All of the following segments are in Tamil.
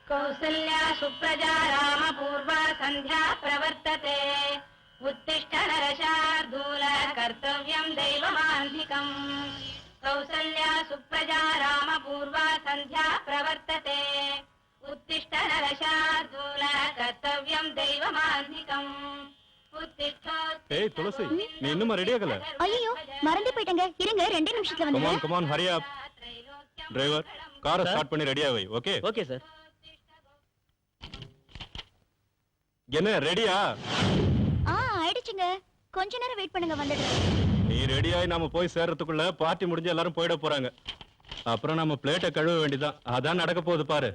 कौसल्या सुप्रजा रामपूर्वा सन्ध्या प्रवर्तते उत्तिष्ठ नरशार्दूल कर्तव्यं दैवमान्धिकम् कौसल्या सुप्रजा रामपूर्वा सन्ध्या प्रवर्तते उत्तिष्ठ नरशार्दूल कर्तव्यं दैवमान्धिकम् ஏய் துளசி நீ இன்னும் ரெடி ஆகல? ஐயோ மறந்து போயிட்டங்க. இருங்க 2 நிமிஷத்துல வந்துறேன். come on hurry up. Driver காரை ஸ்டார்ட் பண்ணி ரெடியா வை. Okay okay sir. என்ன ரெடியா? ஆயிடுச்சுங்க. கொஞ்ச நேரம் வெயிட் பண்ணுங்க வந்துடுறேன். நீ ரெடியாய் நாம போய் சேர்றதுக்குள்ள பார்ட்டி முடிஞ்சு எல்லாரும் போயிட போறாங்க. அப்புறம் நம்ம பிளேட்டை கழுவ வேண்டியதான். அதான் நடக்க போகுது பாரு.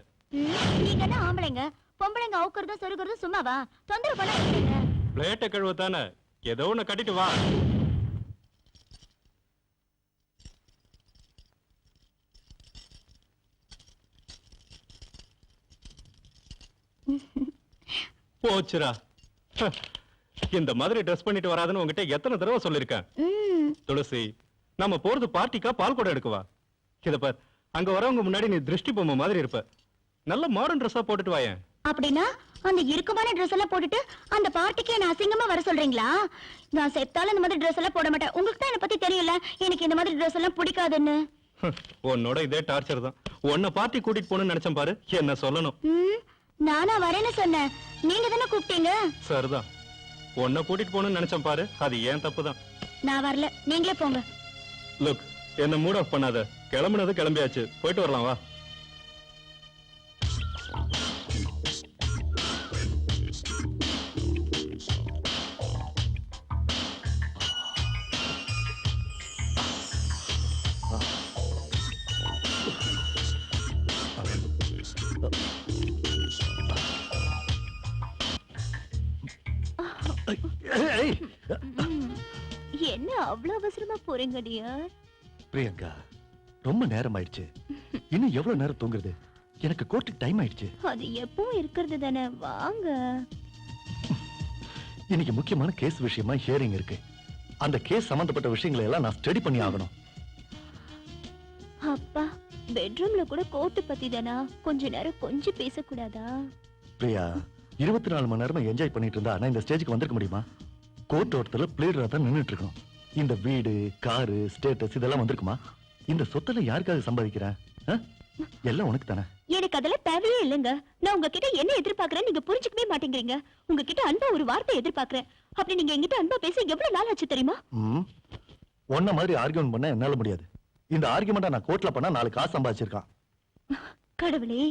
நீங்க என்ன ஆம்பளைங்க? பொம்பளைங்க அவுக்குறதும் சொருகுறதும் சும்மாவா? தொந்தரவு பண்ண இருக்கீங்க. பிளேட்டை கழுவ தானே. ஏதோ ஒண்ணு கட்டிட்டு வா. போச்சுரா. இந்த மாதிரி ட்ரெஸ் பண்ணிட்டு வராதுன்னு உங்ககிட்ட எத்தனை தடவை சொல்லிருக்கேன். துளசி நம்ம போறது பார்ட்டிக்கா பால் கூட எடுக்கவா? இத பார், அங்க வரவங்க முன்னாடி நீ திருஷ்டி பொம்மை மாதிரி இருப்ப. நல்ல மாடர்ன் ட்ரெஸ்ஸா போட்டுட்டு வாயேன். அப்படின்னா அந்த இறுக்கமான ட்ரெஸ் எல்லாம் போட்டுட்டு அந்த பார்ட்டிக்கு என்ன அசிங்கமா வர சொல்றீங்களா? நான் செத்தாலும் இந்த மாதிரி ட்ரெஸ் எல்லாம் போட மாட்டேன். உங்களுக்கு தான் என்ன பத்தி தெரியல, எனக்கு இந்த மாதிரி ட்ரெஸ் எல்லாம் பிடிக்காதுன்னு. உன்னோட இதே டார்ச்சர் தான். உன்னை பார்ட்டி கூட்டிட்டு போகணும்னு நினைச்சேன் பாரு. என்ன சொல்லணும்? நானா வரேன்னு சொன்னேன், நீங்க தானே கூப்பிட்டீங்க. சரிதான், உன்னை கூட்டிட்டு போகணும்னு நினைச்சேன் பாரு. அது ஏன் தப்பு தான். நான் வரல, நீங்களே போங்க. லுக், என்ன மூட் ஆஃப் பண்ணாத. கிளம்புனது கிளம்பியாச்சு, போயிட்டு வரலாம் வா. என்ன அவ்வளவு அவசரமா போறீங்க டியர்? பிரியங்கா, ரொம்ப நேரம் ஆயிடுச்சு. இன்னும் எவ்வளவு நேரம் தூங்குறது? எனக்கு கோர்ட்டுக்கு டைம் ஆயிடுச்சு. அது எப்பவும் இருக்கிறது தானே, வாங்க. இன்னைக்கு முக்கியமான கேஸ் விஷயமா ஹியரிங் இருக்கு. அந்த கேஸ் சம்பந்தப்பட்ட விஷயங்களை எல்லாம் நான் ஸ்டடி பண்ணி ஆகணும். அப்பா, பெட்ரூம்ல கூட கோர்ட் பத்தி தானா? கொஞ்ச நேரம் கொஞ்சம் பேசக்கூடாதா? பிரியா, 24 மணி நேரமா என்ஜாய் பண்ணிட்டு இருந்தா நான் இந்த ஸ்டேஜுக்கு வந்திருக்க முடியுமா? கோர்ட் ஓரத்துல பிளேடரா தான் நின்னுட்டு இருக்கணும். இந்த வீடு, காரு, ஸ்டேட்டஸ் இதெல்லாம் வந்திருக்குமா? இந்த சொத்தெல்லாம் யாருக்காக சம்பாதிக்கிறேன்? எல்லாம் உனக்கு தானே. எனக்கு அதெல்லாம் தேவையே இல்லைங்க. நான் உங்ககிட்ட என்ன எதிர்பார்க்கறேன் நீங்க புரிஞ்சுக்கவே மாட்டேங்கிறீங்க. உங்ககிட்ட அன்பா ஒரு வார்த்தை எதிர்பார்க்கறேன். அப்படி நீங்க என்கிட்ட அன்பா பேச எவ்வளவு நாள் ஆச்சு தெரியுமா? ஒன்ன மாதிரி ஆர்கியூமெண்ட் பண்ண என்னால முடியாது. இந்த ஆர்கியூமெண்ட்டை நான் கோர்ட்ல பண்ணா 4 காசு சம்பாதிச்சிருக்கான். கடவுளே,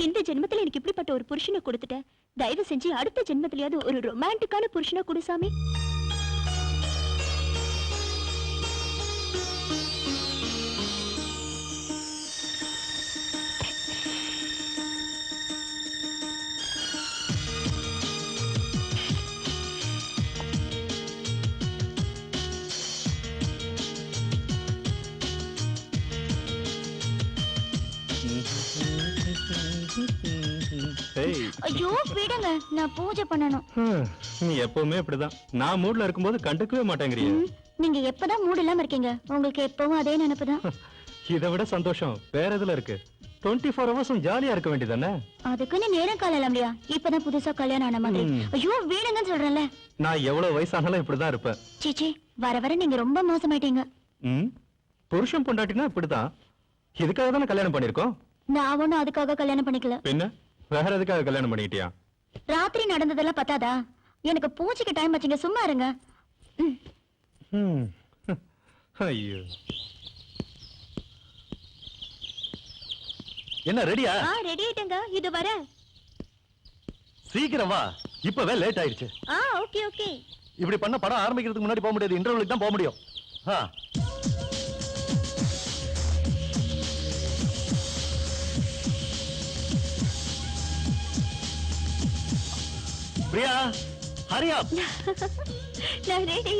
இந்த ஜென்மத்துல எனக்கு இப்படிப்பட்ட ஒரு புருஷனை கொடுத்துட்டேன். தயவு செஞ்சு அடுத்த ஜென்மத்திலயாவது ஒரு ரொமான்டிக்கான புருஷனை கொடு சாமி. ஐயோ விடுங்க, நான் பூஜை பண்ணணும். நீ எப்பவுமே இப்படிதான். நான் மூட்ல இருக்கும்போது கண்டுக்கவே மாட்டேங்கிறிய. நீங்க எப்பதான் மூட் இல்லாம இருக்கீங்க? உங்களுக்கு எப்பவும் அதே நினைப்புதான். இதை விட சந்தோஷம் வேற எதுல இருக்கு? 24 ஹவர்ஸும் ஜாலியா இருக்க வேண்டியதானே? அதுக்குன்னு நேரம் காலம் இல்லையா? இப்பதான் புதுசா கல்யாணம் ஆன மாதிரி. ஐயோ வீடுங்கன்னு சொல்றேன்ல. நான் எவ்வளவு வயசானாலும் இப்படிதான் இருப்பேன். சீச்சி, வர வர நீங்க ரொம்ப மோசமாயிட்டீங்க. புருஷன் பொண்டாட்டினா இப்படிதான். இதுக்காக தானே கல்யாணம் பண்ணிருக்கோம். நான் ஒண்ணும் அதுக்காக கல்யாணம் பண்ணிக்கல. பின்ன வேற எதுக்காக கல்யாணம் பண்ணிட்டியா? ராத்திரி நடந்ததெல்லாம் பத்தாதா? எனக்கு பூஜைக்கு டைம் வச்சுங்க, சும்மா இருங்க. ஐயோ, என்ன ரெடியா? ரெடி ஆயிட்டங்க, இது வர. சீக்கிரம் வா, இப்பவே லேட் ஆயிடுச்சு. Okay okay. இப்படி பண்ண படம் ஆரம்பிக்கிறதுக்கு முன்னாடி போக முடியாது, இன்டர்வலுக்கு தான் போக முடியும். பிரியா, ஹரி அப். நான் ரெடி.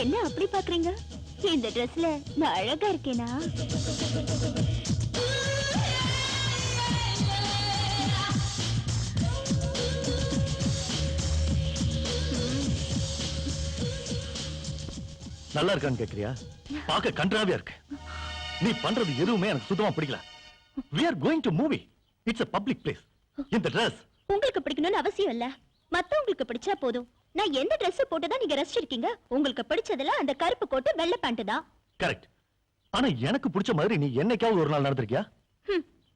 என்ன அப்படி பாக்குறீங்க? இந்த ட்ரெஸ்ல நான் அழகா இருக்கேனா? நல்லா இருக்கான்னு கேக்குறியா? பார்க்க கன்றாவியா இருக்கு. நீ பண்றது எதுவுமே எனக்கு சுத்தமா பிடிக்கல. we are going to movie. It's a public place. இந்த dress உங்களுக்கு பிடிக்கணும்னு அவசியம் இல்ல. மத்தவங்களுக்கு பிடிச்சா போதும். நான் எந்த Dress போட்டுதான் நீங்க ரசிச்சிருக்கீங்க? உங்களுக்கு பிடிச்சதுல அந்த கருப்பு கோட்டு வெள்ளை பேண்ட் தான். கரெக்ட். ஆனா எனக்கு பிடிச்ச மாதிரி நீ என்னைக்காவது ஒரு நாள் நடந்திருக்கியா?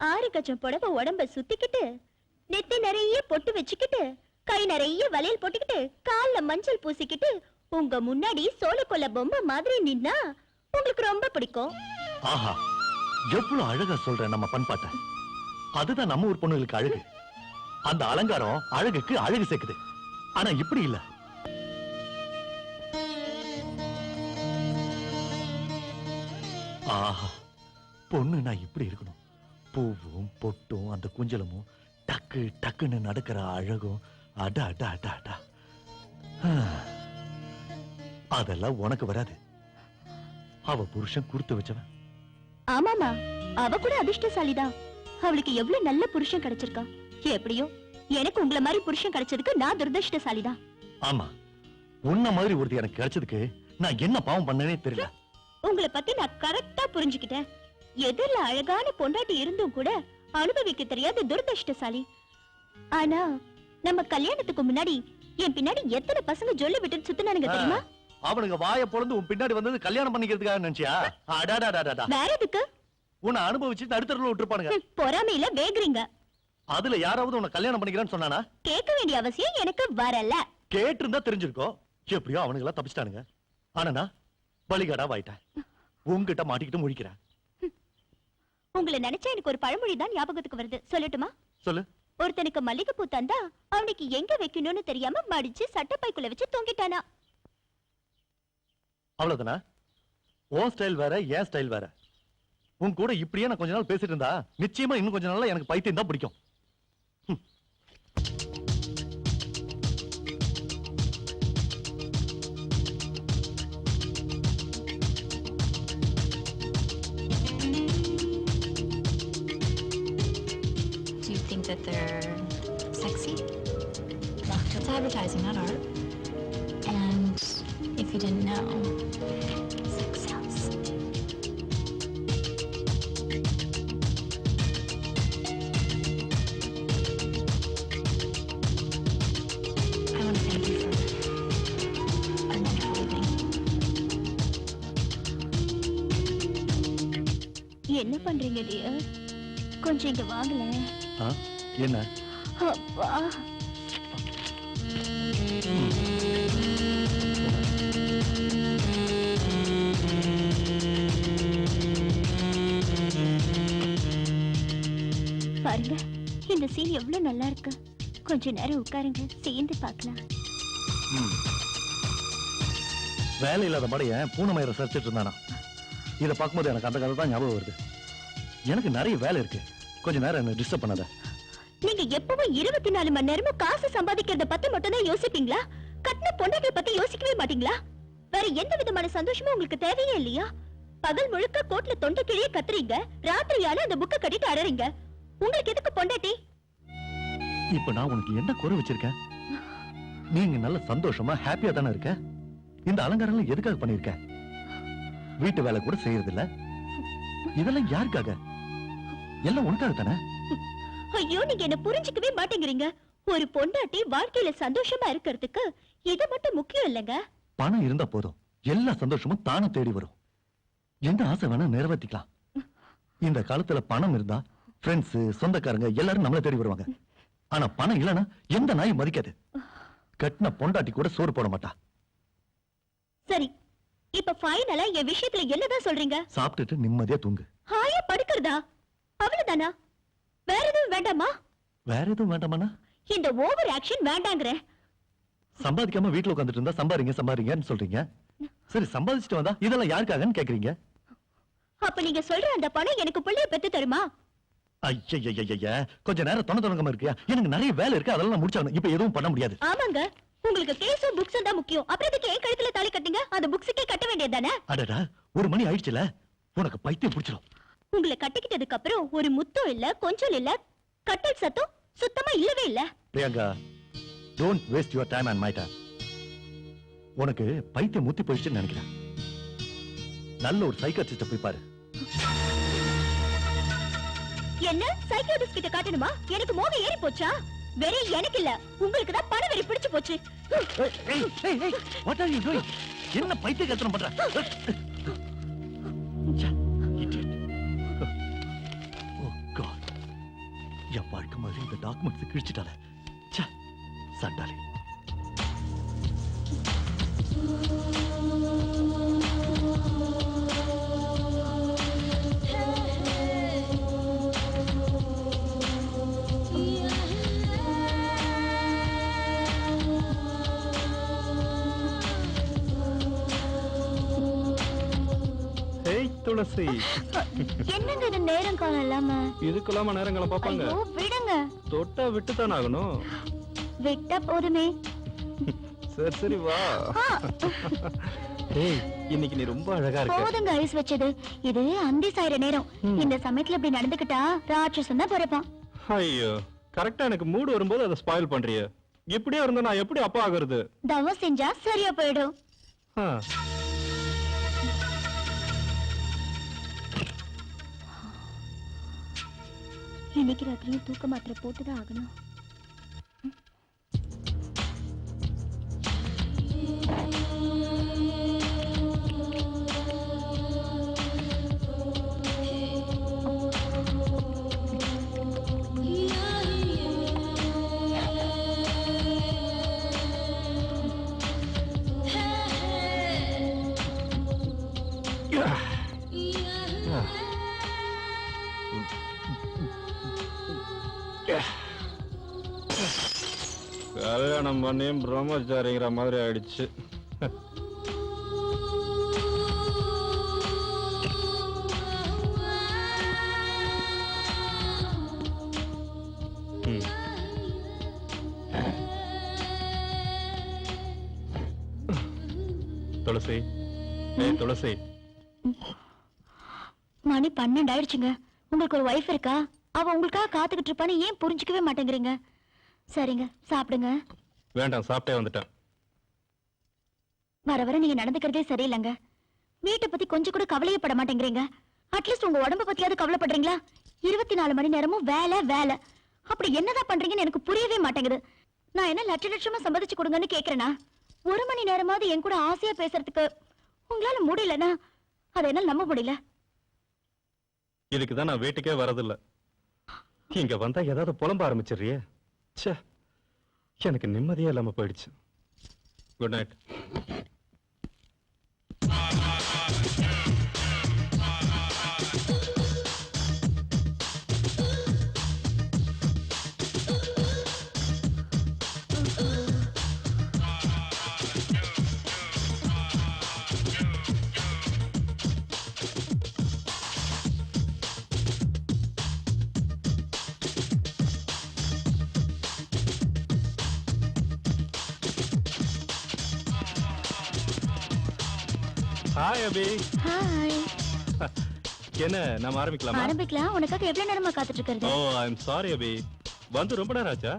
6 கச்சம் புடவை உடம்ப சுத்திக்கிட்டு, நெத்தி நிறைய பொட்டு வச்சுக்கிட்டு, கை நிறைய வளையல் போட்டுக்கிட்டு, கால்ல மஞ்சள் பூசிக்கிட்டு, உங்க முன்னாடி சோளக்கொல்ல பொம்மை மாதிரி நின்னா உங்களுக்கு ரொம்ப பிடிக்கும். ஆஹா, எவ்வளவு அழகா சொல்ற நம்ம பண்பாட்ட. அதுதான் நம்ம ஊர் பொண்ணுங்களுக்கு அழகு. அந்த அலங்காரம் அழகுக்கு அழகு சேர்க்குது. ஆனா இப்படி இல்ல. ஆஹா, பொண்ணு நான் இப்படி இருக்கணும். பூவும் பொட்டும் அந்த குஞ்சலமும் டக்கு டக்குன்னு நடக்கிற அழகும். அட அட அட அட. அதெல்லாம் உனக்கு வராது. அவ புருஷன் கொடுத்து வச்சவன். ஆமாமா, அவ கூட அதிர்ஷ்டசாலிதான். அவளுக்கு எவ்வளவு நல்ல புருஷன் கிடைச்சிருக்கான். எப்படியோ எனக்கு உங்களை மாதிரி புருஷன் கிடைச்சதுக்கு நான் துரதிர்ஷ்டசாலிதான். ஆமா, உன்ன மாதிரி ஒருத்தி எனக்கு கிடைச்சதுக்கு நான் என்ன பாவம் பண்ணனே தெரியல. உங்களை பத்தி நான் கரெக்டா புரிஞ்சுக்கிட்டேன். எதிரில அழகான பொண்டாட்டி இருந்தும் கூட அனுபவிக்க தெரியாத துரதிர்ஷ்டசாலி. ஆனா நம்ம கல்யாணத்துக்கு முன்னாடி என் பின்னாடி எத்தனை பசங்க ஜொல்லி விட்டு சுத்தினானுங்க தெரியுமா? அவனுங்க வாய பொளந்து உன் பின்னாடி வந்தது கல்யாணம் பண்ணிக்கிறதுக்காக நினைச்சியா? அடாடாடாடா. வேற எதுக்கு? உன்னை அனுபவிச்சு நடுத்தரல விட்டுருப்பானுங்க. பொறாமையில வேகுறீங்க. அதுல யாராவது உன்னை கல்யாணம் பண்ணிக்கிறேன்னு சொன்னானா? கேட்க வேண்டிய அவசியம் எனக்கு வரல. கேட்டு இருந்தா தெரிஞ்சிருக்கோம். எப்படியோ அவனுங்க எல்லாம் தப்பிச்சிட்டானுங்க. ஆனா நான் பலிகடா வாயிட்டேன். உன்கிட்ட மாட்டிக்கிட்டு முழிக்கிறேன். உங்களை நினைச்சா எனக்கு ஒரு பழமொழி தான் ஞாபகத்துக்கு வருது. சொல்லட்டுமா? சொல்லு. ஒருத்தனுக்கு மல்லிகைப்பூ தந்தா அவனுக்கு எங்க வைக்கணும்னு தெரியாம மடிச்சு சட்டப்பைக்குள்ள வச்சு தொங்கிட்டானா. அவ்வளவுதானா? உன் ஸ்டைல் வேற, என் ஸ்டைல் வேற. உன் கூட இப்படியே நான் கொஞ்ச நாள் பேசிட்டு இருந்தா நிச்சயமா இன்னும் கொஞ்ச நாள்ல எனக்கு பைத்தியம் தான் பிடிக்கும். Do you think that they're sexy? It's advertising, not art. And if you didn't know, sex sells. I want to thank you for a wonderful evening. என்ன பண்றீங்க டியர்? கொஞ்சம் இங்க வாங்கல. என்ன? அப்பா, பாருங்க, இந்த சீன் எவ்வளவு நல்லா இருக்கு. கொஞ்ச நேரம் உட்காருங்க, சேர்ந்து பார்க்கலாம். வேலை இல்லாத மடையன் பூனை மயிரை சரிச்சிட்டு இருந்தானா? இதை பார்க்கும்போது எனக்கு அந்த கதை தான் ஞாபகம் வருது. எனக்கு நிறைய வேலை இருக்கு. கொஞ்ச நேரம் என்ன டிஸ்டர்ப் பண்ணாத. நீங்க எப்பவும் 24 மணி நேரமும் காசு சம்பாதிக்கிறத பத்தி மட்டும் தான் யோசிப்பீங்களா? கட்டின பொண்டாட்டிய பத்தி யோசிக்கவே மாட்டீங்களா? வேற எந்த விதமான சந்தோஷமும் உங்களுக்கு தேவையே இல்லையா? பகல் முழுக்க கோட்ல தொண்டை கிழியே கத்துறீங்க, ராத்திரியால அந்த புக்க கட்டிட்டு அழறீங்க. உங்களுக்கு எதுக்கு பொண்டாட்டி? இப்ப நான் உனக்கு என்ன குறை வச்சிருக்கேன்? நீங்க நல்ல சந்தோஷமா ஹாப்பியா தானே இருக்க? இந்த அலங்காரம் எதுக்காக பண்ணிருக்க? வீட்டு வேலை கூட செய்யறது இல்ல. இதெல்லாம் யாருக்காக? எல்லாம் உனக்காக தானே? ஐயோ, நீங்க என்ன புரிஞ்சுக்கவே மாட்டேங்கிறீங்க. ஒரு பொண்டாட்டி வாழ்க்கையில சந்தோஷமா இருக்கிறதுக்கு இது மட்டும் முக்கியம் இல்லைங்க. பணம் இருந்தா போதும், எல்லா சந்தோஷமும் தானே தேடி வரும். எந்த ஆசை வேணா நிறைவேற்றிக்கலாம். இந்த காலத்துல பணம் இருந்தா ஃப்ரெண்ட்ஸ், சொந்தக்காரங்க எல்லாரும் நம்மள தேடி வருவாங்க. ஆனா பணம் இல்லைன்னா எந்த நாயும் மதிக்காது. கட்டின பொண்டாட்டி கூட சோறு போட மாட்டா. சரி, இப்ப ஃபைனலா என் விஷயத்துல என்னதான் சொல்றீங்க? சாப்பிட்டுட்டு நிம்மதியா தூங்கு. ஹாயா படுக்கிறதா? அவ்வளவுதானா? வேற எதுவும் வேண்டாமா? வேற எதுவும் வேண்டாமாண்ணா? இந்த ஓவர் ஆக்ஷன் வேண்டாங்கற. சம்பாதிக்காம வீட்டுல உட்காந்துட்டு இருந்தா சம்பாதிங்க சம்பாதிங்கன்னு சொல்றீங்க. சரி, சம்பாதிச்சுட்டு வந்தா இதெல்லாம் யாருக்காகன்னு கேக்குறீங்க. அப்ப நீங்க சொல்ற அந்த பணம் எனக்கு புள்ளைய பெத்து தருமா? ஐயா, கொஞ்ச நேரம் தொண இருக்கியா? எனக்கு நிறைய வேலை இருக்கு, அதெல்லாம் நான் முடிச்சாகணும். இப்ப எதுவும் பண்ண முடியாது. ஆமாங்க, உங்களுக்கு கேஸும் புக்ஸும் தான் முக்கியம். அப்புறம் இதுக்கு ஏன் கழுத்துல தாலி கட்டுங்க? அந்த புக்ஸுக்கே கட்ட வேண்டியதுதானே? அடடா, 1 மணி ஆயிடுச்சுல, உனக்கு பைத்தியம் பிடிச்சிடும். உங்களை கட்டிக்கிட்டதுக்கு அப்புறம் ஒரு முத்தம் இல்ல, கொஞ்சம் இல்ல, கட்டல் சத்தம் சுத்தமா இல்லவே இல்ல. Priyanka, don't waste your time and my time. உனக்கு பைத்தியம் முத்தி போயிடுச்சுன்னு நினைக்கிறேன். நல்ல ஒரு சைக்காட்ரிஸ்ட போய் பாரு. என்ன சைக்கியாட்ரிஸ்ட் கிட்ட காட்டணுமா? எனக்கு மோகம் ஏறி போச்சா? வெறி எனக்கு இல்ல, உங்களுக்கு தான் பண வெறி பிடிச்சு போச்சு. What are you doing? என்ன பைத்தியக்காரத்தனம் பண்ற? ஓ காட், என் வாழ்க்கை மாதிரி இந்த டாக்குமெண்ட்ஸ் கிழிச்சிட்டால. சண்டாளி. ஏய் துளசி, என்னங்க இது நேரம் காலம் இல்லாம? இதுக்கெல்லாம நேரங்களை பாப்பாங்க? ஐயோ விடுங்க. தொட்டா விட்டுத்தான் ஆகணும். விட்டா போதுமே. சரி சரி வா. ஏய் இன்னைக்கு நீ ரொம்ப அழகா இருக்க. போதுங்க ஐஸ் வச்சது. இது அந்தி சாயிர நேரம். இந்த சமயத்துல இப்படி நடந்துக்கிட்டா ராட்சசன் தான் பிறப்பான். ஐயோ, கரெக்டா எனக்கு மூடு வரும்போது அதை ஸ்பாயில் பண்றியே. இப்படியே இருந்தா நான் எப்படி அப்பா ஆகுறது? தவம் செஞ்சா சரியா போயிடும். ஆ. இன்னைக்கு ராத்திரியும் தூக்க மாத்திரை போட்டுதான் ஆகணும். கல்யாணம் பண்ணியும் பிரம்மச்சாரிங்கிற மாதிரி ஆயிடுச்சு. துளசி, ஏய் துளசி. மணி 12 ஆயிடுச்சுங்க. உங்களுக்கு ஒரு வைஃப் இருக்கா? அவ உங்களுக்காக காத்துக்கிட்டு இருப்பான்னு ஏன் புரிஞ்சுக்கவே மாட்டேங்கிறீங்க? சரிங்க, சாப்பிடுங்க. வேண்டாம், சாப்பிட்டே வந்துட்டேன். வர வர நீங்க நடந்துக்கிறதே சரியில்லைங்க. வீட்டை பத்தி கொஞ்சம் கூட கவலையப்பட மாட்டேங்கிறீங்க. அட்லீஸ்ட் உங்க உடம்ப பத்தியாவது கவலைப்படுறீங்களா? 24 மணி நேரமும் வேலை வேலை. அப்படி என்னதான் பண்றீங்கன்னு எனக்கு புரியவே மாட்டேங்குது. நான் என்ன லட்ச லட்சமா சம்பாதிச்சு கொடுங்கன்னு கேக்குறேனா? 1 மணி நேரமாவது என் கூட ஆசையா பேசுறதுக்கு உங்களால முடியலன்னா அதை என்னால நம்ப முடியல. இதுக்குதான் நான் வீட்டுக்கே வரதில்ல. இங்க வந்தா ஏதாவது புலம்ப ஆரம்பிச்சிடுறியே. ச்சே, எனக்கு நிம்மதியே இல்லாம போயிடுச்சு. Good night. ஹாய் அபி. ஹாய். என்ன நாம ஆரம்பிக்கலாமா? ஆரம்பிக்கலாம். உனக்காக எவ்வளவு நேரமா காத்துட்டு இருக்கிறது? ஓ ஐ அம் சாரி அபி. வந்து ரொம்ப நேரம் ஆச்சா?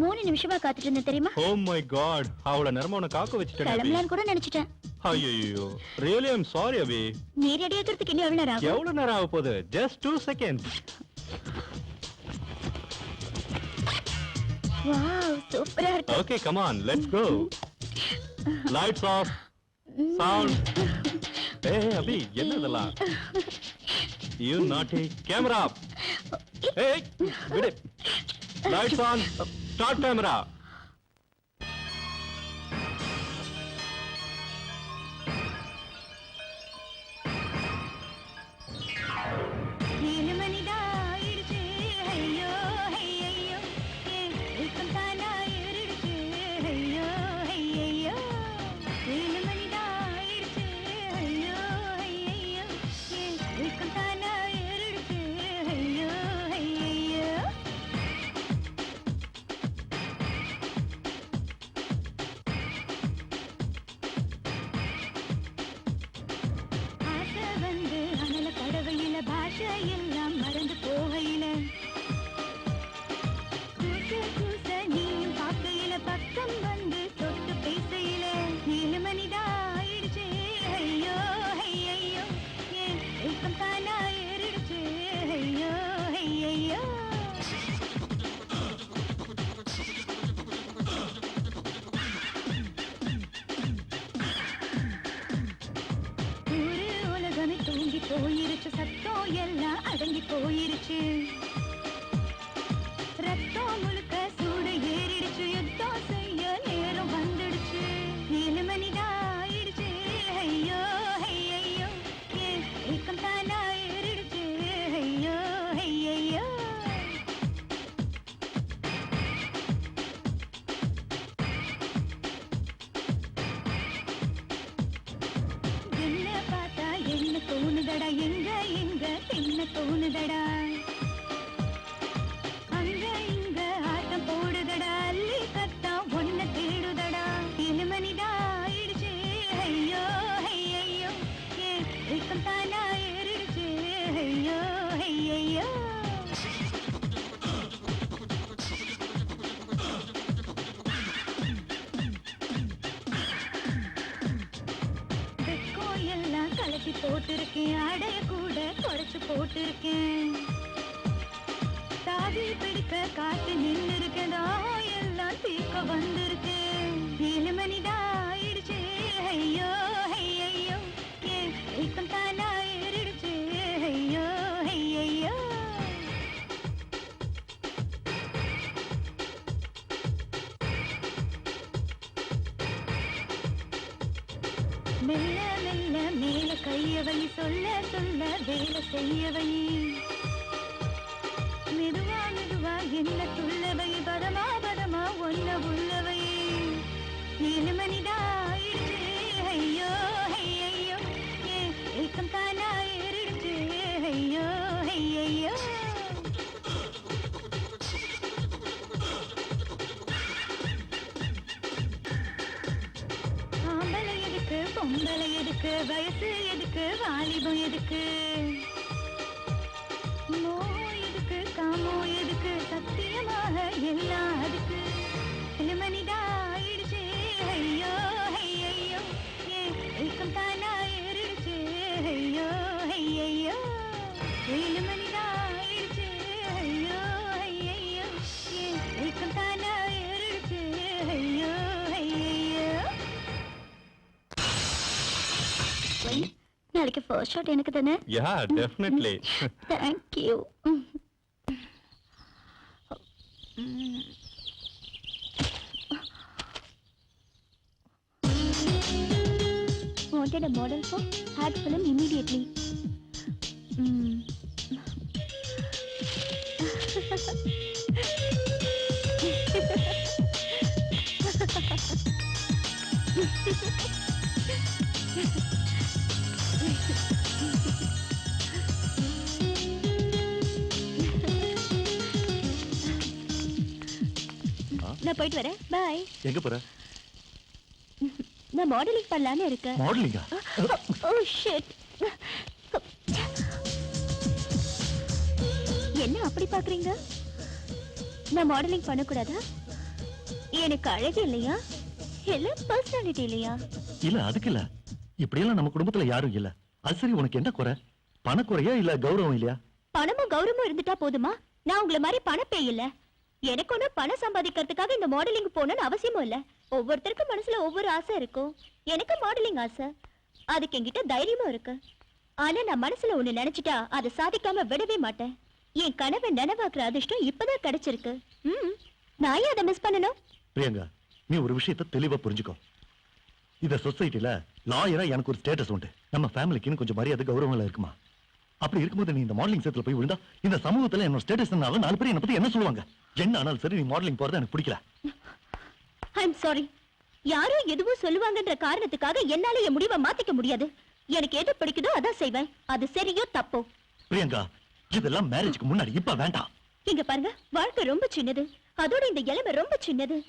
3 நிமிஷமா காத்துட்டு இருந்தேன் தெரியுமா? ஓ மை காட், அவ்வளவு நேரமா உன்னை காக்க வச்சிட்டேன் அபி. கிளம்பலான்னு கூட நினைச்சிட்டேன். ஐயோ, ரியலி ஐ அம் சாரி அபி. நீ ரெடி ஆகிறதுக்கு இன்னும் எவ்வளவு நேரம் ஆகும்? எவ்வளவு நேரம் ஆக போகுது? Just 2 seconds. வாவ், சூப்பரா இருக்கு. Okay, come on, let's go. Lights off. Sound. Hey, அபி, என்ன இதெல்லாம்? You naughty. Camera up. Hey, விடு. Lights on. Start camera. போட்டிருக்கேன் அடைய கூட குறைச்சு போட்டிருக்கேன் தாதி பிடிக்க காத்து நின்று இருக்கதா எல்லாம் தீக்க வந்திருக்கேன் 7 மணிடா ஆயிடுச்சு ஐயோ ஐயோ ஏக்கம் தானா ஏறிடுச்சு ஐயோ ஐயோ மெல்ல மெல்ல மேல கையவை சொல்ல சொல்ல வேலை செய்யவை மெதுவா மெதுவா என்ன துள்ளவை பதமா பதமா ஒன்ன உள்ளவை 7 மணிடா ஆயிடுச்சு ஐயோ ஐயோ ஏக்கம் தானா ஏறிடுச்சு ஐயோ ஐயோ ஆம்பளை எதுக்கு பொம்பளை எதுக்கு வயசு எதுக்கு வாலிபம் எதுக்கு மோ எதுக்கு காமோ எதுக்கு சத்தியமாக எல்லாம் அதுக்கு 7 மணிடா ஆயிடுச்சு ஐயோ ஐயோ ஏக்கம் தானா ஏறிடுச்சு ஐயோ ஐயோ 7 மணிடா ஆயிடுச்சு ஐயோ ஐயோ ஏக்கம் தானா ஏறிடுச்சு ஐயோ ஐயோ நாளைக்கு ஃபர்ஸ்ட் ஷாட் எனக்கு தானே yeah definitely thank you wanted a model for ad film immediately. நான் போயிட்டு வரேன் பை எங்க போற நான் மாடலிங் பண்ணலாம்னு இருக்கேன் மாடலிங்கா ஓ ஷிட் என்ன அப்படி பாக்குறீங்க நான் மாடலிங் பண்ண கூடாதா எனக்கு அழகு இல்லையா இல்ல பர்சனாலிட்டி இல்லையா இல்ல அதுக்கு இல்ல இப்படி எல்லாம் நம்ம குடும்பத்துல யாரும் இல்ல அது சரி உனக்கு என்ன குறை பணக்குறையா இல்ல கௌரவம் இல்லையா பணமும் கௌரவமும் இருந்துட்டா போதுமா நான் உங்களை மாதிரி பணப்பே இல்ல எனக்கு ஒன்னும் பணம் சம்பாதிக்கிறதுக்காக இந்த மாடலிங் போகணும்னு அவசியமும் இல்ல ஒவ்வொருத்தருக்கும் மனசுல ஒவ்வொரு ஆசை இருக்கும் எனக்கு மாடலிங் ஆசை அதுக்கு என்கிட்ட தைரியமும் இருக்கு ஆனா நான் மனசுல ஒண்ணு நினைச்சிட்டா அதை சாதிக்காம விடவே மாட்டேன் என் கனவை நினைவாக்குற அதிர்ஷ்டம் இப்பதான் கிடைச்சிருக்கு நான் ஏன் அதை மிஸ் பண்ணணும் பிரியங்கா நீ ஒரு விஷயத்தை தெளிவா புரிஞ்சுக்கோ இந்த சொசைட்டில லாயரா எனக்கு ஒரு ஸ்டேட்டஸ் உண்டு நம்ம ஃபேமிலிக்குன்னு கொஞ்சம் மரியாதை கௌரவங்களா இருக்குமா அப்படி இருக்கும்போது நீ இந்த மாடலிங் செட்ல போய் விழுந்தா இந்த சமூகத்துல என்னோட ஸ்டேட்டஸ்னால 4 பேர் என்ன பத்தி என்ன சொல்லுவாங்க என்ன ஆனாலும் சரி நீ மாடலிங் போறது எனக்கு பிடிக்கல ஐம் சாரி யாரோ எதுவும் சொல்லுவாங்கன்ற காரணத்துக்காக என்னால என் முடிவை மாத்திக்க முடியாது எனக்கு எது பிடிக்குதோ அதான் செய்வேன் அது சரியோ தப்போ பிரியங்கா இதெல்லாம் மேரேஜ்க்கு முன்னாடி இப்ப வேண்டாம் இங்க பாருங்க வாழ்க்கை ரொம்ப சின்னது அதோட இந்த இளமை ரொம்ப சின்னது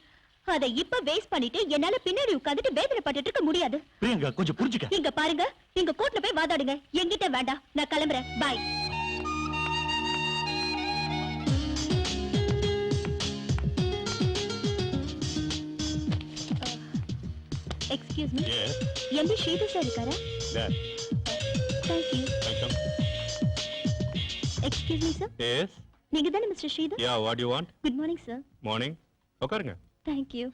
அதை இப்ப வேஸ்ட் பண்ணிட்டு என்னால பின்னாடி உட்கார்ந்துட்டு வேதனைப்பட்டுட்டு இருக்க முடியாது பிரியங்கா கொஞ்சம் புரிஞ்சுக்க இங்க பாருங்க நீங்க கோர்ட்ல போய் வாதாடுங்க என்கிட்ட வேண்டாம் நான் கிளம்புறேன் bye excuse me MP Sridhar sir இருக்காரா thank you excuse me sir yes நீங்க தானே mister Sridhar yeah what you want good morning sir morning உட்காருங்க தேங்க்யூ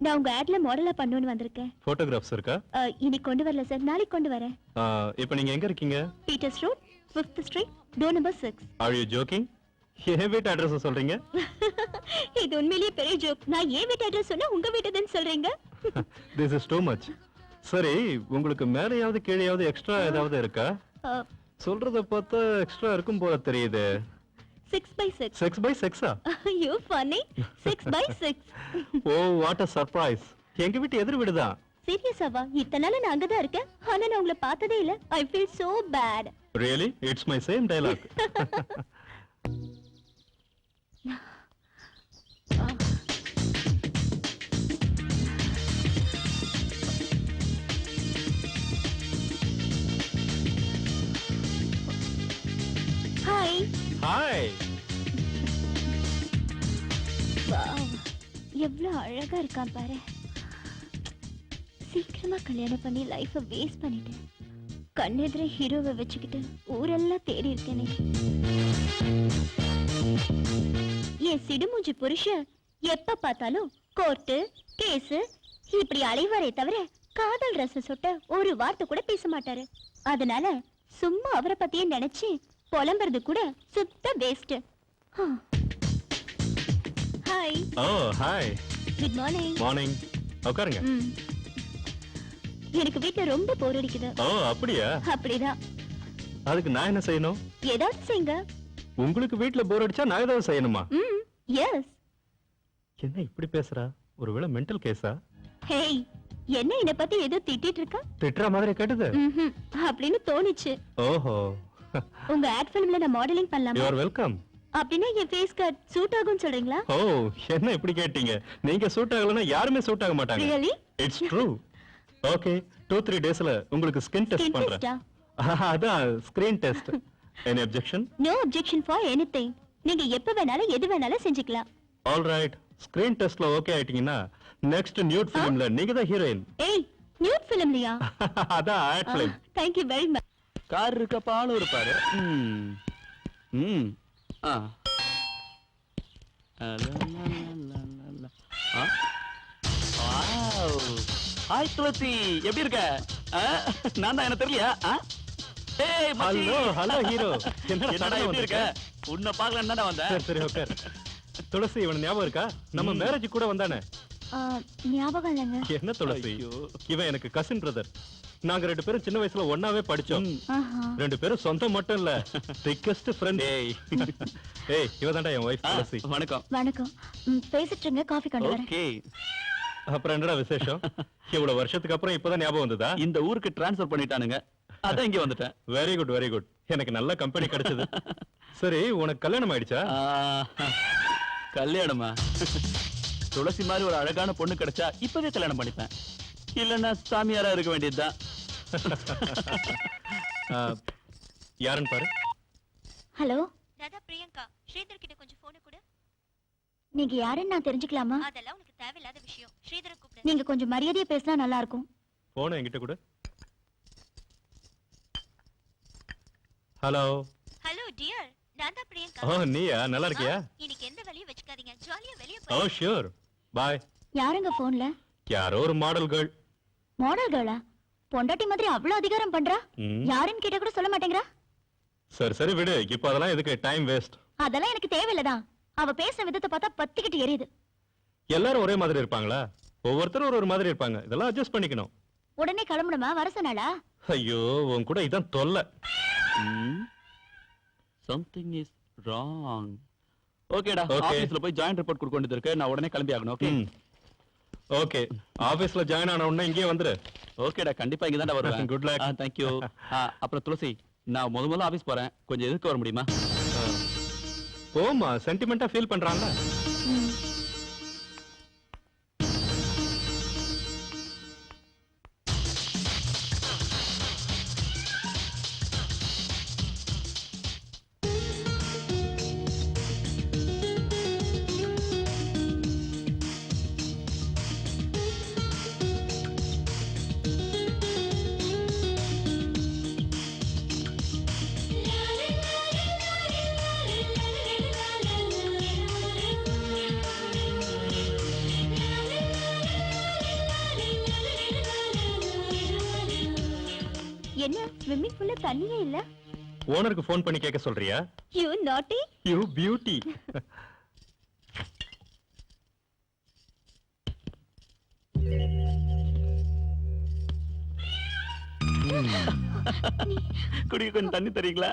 நான் உங்க ஆட்ல மாடலா பண்ணணும்னு வந்திருக்கேன் போட்டோகிராஃப்ஸ் இருக்கா இன்னைக்கு கொண்டு வரல சார் நாளைக்கு கொண்டு வரேன் இப்போ நீங்க எங்க இருக்கீங்க Peter's road 5th street door number 6 are you joking என் வீட்டு அட்ரஸ் சொல்றீங்க இது உண்மையிலேயே பெரிய ஜோக் நான் ஏன் வீட்டு அட்ரஸ் சொன்னா உங்க வீட்டுதுன்னு சொல்றீங்க திஸ் இஸ் டூ மச் சரி உங்களுக்கு மேலையாவது கீழையாவது எக்ஸ்ட்ரா ஏதாவது இருக்கா சொல்றத பார்த்தா எக்ஸ்ட்ரா இருக்கும் போல தெரியுது 6x6 6x6 you funny 6x6 oh what a surprise எங்க வீட்டு எதிர் வீடுதான் சீரியஸாவா இத்தனை நாள் நான் அங்கதான் இருக்கேன் ஆனா நான் உங்களை பார்த்ததே இல்ல I feel so bad really it's my same dialogue hi hi wow எவ்வளவு அழகா இருக்கான் பாரு சீக்கிரமா கல்யாணம் பண்ணி லைஃப வேஸ்ட் பண்ணிட்டேன். கண்ணெதிர ஹீரோவை வச்சுக்கிட்டு ஊரெல்லாம் தேடி இருக்கேனே. என் சிடுமூஞ்சி புருஷன் எப்ப பார்த்தாலும் கோர்ட்டு கேஸ் இப்படி அலைவாரே தவிர காதல் ரசம் சொட்ட ஒரு வார்த்தை கூட பேச மாட்டாரு. அதனால சும்மா அவரை பத்தியே நினைச்சு புலம்புறது கூட சுத்த வேஸ்ட். ஹாய். ஓ ஹாய். Good morning. மார்னிங். உட்காருங்க. எனக்கு வீட்டுல ரொம்ப போர் அடிக்குது. ஓ அப்படியா? அப்படிதான். அதுக்கு நான் என்ன செய்யணும்? ஏதாவது செய்யுங்க. உங்களுக்கு வீட்ல போர் அடிச்சா நான் ஏதாவது செய்யணுமா? எஸ். என்ன இப்படி பேசுறா? ஒருவேளை மென்டல் கேஸா? ஹேய், என்ன என்ன பத்தி ஏதோ திட்டிட்டு இருக்க? திட்டுற மாதிரி கேட்டது? அப்படின்னு தோணுச்சு. ஓஹோ. உங்க ஆட் ஃபிலிம்ல நான் மாடலிங் யூ பண்ணலாமா? Are welcome. அப்படின்னா என் ஃபேஸ் கட் சூட் ஆகும்னு சொல்றீங்களா? ஓ என்ன இப்படி கேட்டீங்க? நீங்க சூட் ஆகலனா யாருமே சூட் ஆக மாட்டாங்க. ரியலி? It's true. ஓகே 2-3 டேஸ்ல உங்களுக்கு ஸ்கின் டெஸ்ட் பண்றேன். அதான் screen test. Any objection? No objection for anything. நீங்க எப்ப வேணாலும் எது வேணாலும் செஞ்சுக்கலாம். All right. ஸ்கிரீன் டெஸ்ட்ல ஓகே ஆயிட்டீங்கன்னா நெக்ஸ்ட் நியூட் ஃபிலிம்ல நீங்க தான் ஹீரோயின். ஏய், நியூட் ஃபிலிம்லயா? அதான் ad film. Thank you very much. Car இருக்கப்ப ஆளும் இருப்பாரு. ஆ ஹாய் துளசி, எப்படி இருக்க? நான் தான், என்ன தெரியலையா? ஏய் மச்சி. Hello hello hero. என்னடா எப்படி இருக்க? உன்னை பார்க்கலன்னு தானே வந்தேன். சரி சரி உட்கார். துளசி இவன் ஞாபகம் இருக்கா? நம்ம மேரேஜ் கூட வந்தானே. ஞாபகம் இல்லைங்க. என்ன துளசி? ஐயோ. இவன் எனக்கு கசின் பிரதர். நாங்க 2 பேரும் சின்ன வயசுல ஒண்ணாவே படிச்சோம். ஆஹா. 2 பேரும் சொந்தம் மட்டும் இல்ல, thickest friend. ஏய் ஏய் இவதான்டா என் வைஃப் துளசி. வணக்கம். வணக்கம். பேசிட்டு இருங்க, காஃபி கொண்டு வரேன். ஓகே. அப்புறம் என்னடா விசேஷம்? இவ்வளவு வருஷத்துக்கு அப்புறம் இப்பதான் ஞாபகம் வந்ததா? இந்த ஊருக்கு டிரான்ஸ்ஃபர் பண்ணிட்டானுங்க, அதான் இங்க வந்துட்டேன். Very good very good. எனக்கு நல்ல கம்பெனி கிடைச்சது. சரி உனக்கு கல்யாணம் ஆயிடுச்சா? கல்யாணமா? துளசி மாதிரி ஒரு அழகான பொண்ணு கிடைச்சா இப்பவே கல்யாணம் பண்ணிப்பேன். இல்லன்னா சாமியாரா இருக்க வேண்டியதுதான். யாருன்னு பாரு. ஹலோ ராதா, பிரியங்கா, ஸ்ரீதர் கிட்ட கொஞ்சம் போன் கொடு. நீங்க யாருன்னு நான் தெரிஞ்சுக்கலாமா? அதெல்லாம் உங்களுக்கு தேவையில்லாத விஷயம். ஸ்ரீதரை கூப்பிடு. நீங்க கொஞ்சம் மரியாதையா பேசினா நல்லா இருக்கும். போன் என்கிட்ட கொடு. ஹலோ. ஹலோ டியர், நான் தான் பிரியங்கா. ஓ நீயா? நல்லா இருக்கியா? இன்னைக்கு எந்த வேலையும் வெச்சுக்காதீங்க, ஜாலியா வெளிய ஓ போய். ஷூர். பாய். யாருங்க போன்ல? யாரோ ஒரு மாடல் கேர்ள். மாடல் கேர்ளா? பொண்டாட்டி மாதிரி அவ்வளவு அதிகாரம் பண்றா? யாருன்னு கேட்ட கூட சொல்ல மாட்டேங்கறா. சரி சரி விடு. இப்போ அதெல்லாம் எதுக்கு டைம் வேஸ்ட்? அதெல்லாம் எனக்கு தேவையில்லதான். அவ பேசுற விதத்தை பார்த்தா பத்திக்கிட்டு எரியுது. எல்லாரும் ஒரே மாதிரி இருப்பாங்களா? ஒவ்வொருத்தரும் ஒரு மாதிரி இருப்பாங்க. இதெல்லாம் அட்ஜஸ்ட் பண்ணிக்கணும். உடனே கிளம்பணுமா? வர சொன்னாளா? ஐயோ உன் கூட இதான் தொல்லை. Something is wrong. ஓகேடா, Okay. ஆபீஸ்ல போய் ஜாயின்ட் ரிப்போர்ட் கொடுக்க வேண்டியது இருக்கு. நான் உடனே கிளம்பி ஆகணும். ஓகே. ஓகே ஆபீஸ்ல ஜாயின் ஆன உடனே இங்கே வந்துரு. ஓகேடா, கண்டிப்பா இங்க தான் வருவேன். Good luck. Thank you. அப்புறம் துளசி, நான் முதல்ல ஆபீஸ் போறேன், கொஞ்சம் எதுக்கு வர முடியுமா? போமா, சென்டிமெண்டா ஃபீல் பண்றாங்க. என்ன ஸ்விம்மிங் பூல்ல தண்ணியே இல்ல? ஓனருக்கு ஃபோன் பண்ணி கேட்க சொல்றியா? யூ நாட்டி. You beauty. குடிக்க கொஞ்சம் தண்ணி தரீங்களா?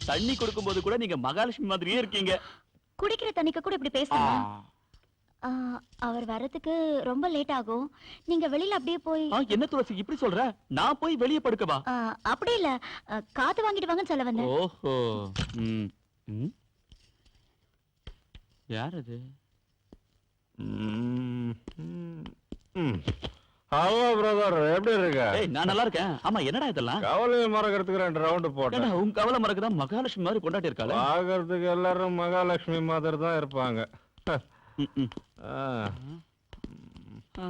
தண்ணி கொடுக்கும்போது கூட நீங்க மகாலட்சுமி மாதிரியே இருக்கீங்க. குடிக்கிற தண்ணிக்கு கூட இப்படி பேசலாமா? அவர் வரதுக்கு ரொம்ப லேட் ஆகும். நீங்க வெளியில அப்படியே போய். என்ன துளசி இப்படி சொல்ற? நான் போய் வெளியே படுக்கவா? அப்படி இல்ல, காத்து வாங்கிட்டு வாங்கன்னு சொல்ல வந்தேன். ஓஹோ. யார் அது? ஹலோ பிரதர், எப்படி இருக்க? ஏய் நான் நல்லா இருக்கேன். ஆமா என்னடா இதெல்லாம்? கவலையை மறக்கிறதுக்கு 2 ரவுண்டு போட்டேன். ஏடா உன் கவலை மறக்கதான் மகாலட்சுமி மாதிரி கொண்டாட்டி இருக்காளே. பாக்குறதுக்கு எல்லாரும் மகாலட்சுமி மாதிரி தான் இருப்பாங்க. ஆ.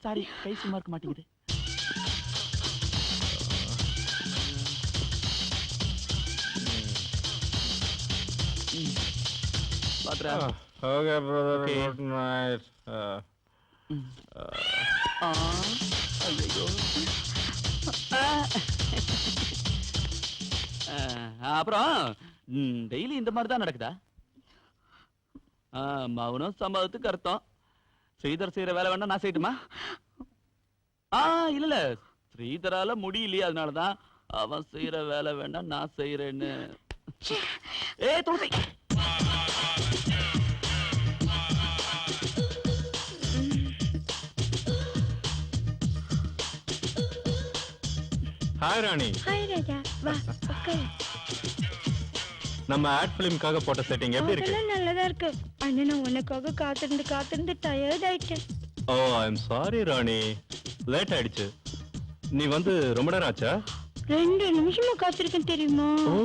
சாரி, கை சும்மா இருக்க மாட்டேங்குது. பாத்ரா. Okay brother, Okay. Good night. ஐயோ. அப்புறம் டெய்லி இந்த மாதிரி தான் நடக்குதா? மௌனம் சம்பவத்துக்கு அர்த்தம். ஸ்ரீதர் செய்யற வேலை வேணா நான் செய்யட்டுமா? இல்ல ஸ்ரீதரால முடியலையே, அதனாலதான் அவன் செய்யற வேலை வேணா நான் செய்யறேன்னு. துளசி ஹாய் ராணி. ஹாய் ராஜா, வா உட்காரு. நம்ம ஆட் ஃபிலிம்காக போட்ட செட்டிங் எப்படி இருக்கு? அதெல்லாம் நல்லதா இருக்கு. ஆனா நான் உனக்காக காத்திருந்து டயர்ட் ஆயிட்டேன். Oh I am sorry Rani, late ஆயிடுச்சு. நீ வந்து ரொம்ப நேரம் ஆச்சா? 2 நிமிஷமா காத்திருக்கேன் தெரியுமா? ஓ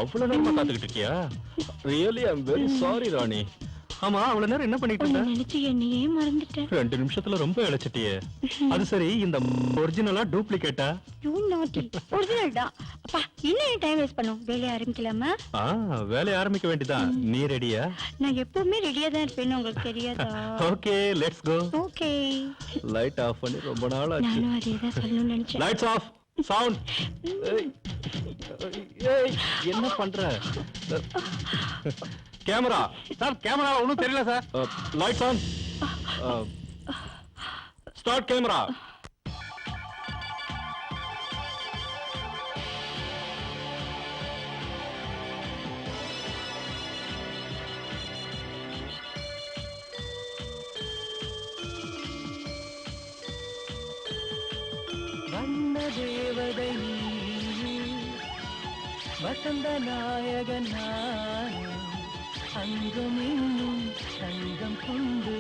அவ்வளவு நேரமா காத்துக்கிட்டு இருக்கியா? Really I am very sorry Rani. ஆமா, அவ்வளவு நேரம் என்ன பண்ணிட்டு உன்னை இருந்த? நினைச்சு என்னையே மறந்துட்டேன். 2 நிமிஷத்துல ரொம்ப இழைச்சிட்டியே. அது சரி, இந்த ஒரிஜினலா டூப்ளிகேட்டா? யூ நாட்டி. ஒரிஜினல் தான். அப்பா இன்னும் டைம் வேஸ்ட் பண்ணோம். வேலையை ஆரம்பிக்கலாமா? வேலையை ஆரம்பிக்க வேண்டியதான். நீ ரெடியா? நான் எப்பவுமே ரெடியா தான் இருப்பேன்னு உங்களுக்கு தெரியாதா? Okay let's go. Okay. Light off பண்ணி ரொம்ப நாள் ஆச்சு. நானும் அதே தான் சொல்லணும்னு நினைச்சேன். Lights off, sound. என்ன பண்ற? கேமரா சார், கேமரா ஒன்றும் தெரியல sir. Lights on, start camera. வண்ண தேவதை வசந்த நாயகன் அங்கும் இன்னும் தங்கம் கொண்டு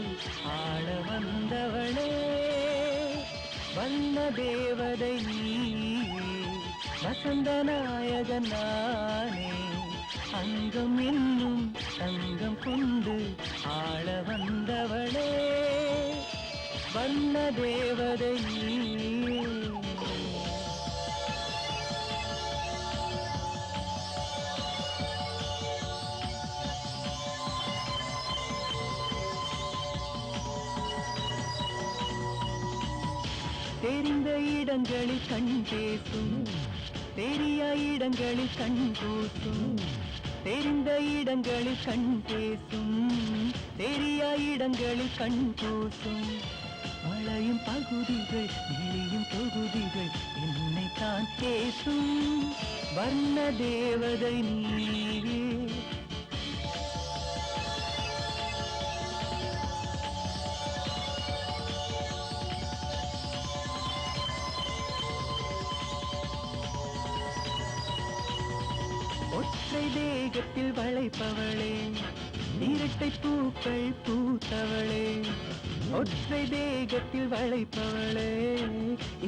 ஆள வந்தவளே. வண்ண தேவதை வசந்த நாயகன் அங்கும் இன்னும் தங்கம் கொண்டு ஆள வந்தவளே. வண்ண தேவதை தெரிந்த இடங்களில் கண் பேசும், தெரிய இடங்களில் கண் கூசும். தெரிந்த இடங்களில் கண் பேசும், தெரிய இடங்களில் கண் கூசும். மழையும் பகுதிகள் நெளியும் தொகுதிகள் என்னை தான் பேசும். வர்ண தேவதை நீயே. ஒற்றை தேகத்தில் வளைப்பவளே, இரட்டை பூக்கள் பூத்தவளே. ஒற்றை தேகத்தில் வளைப்பவளே,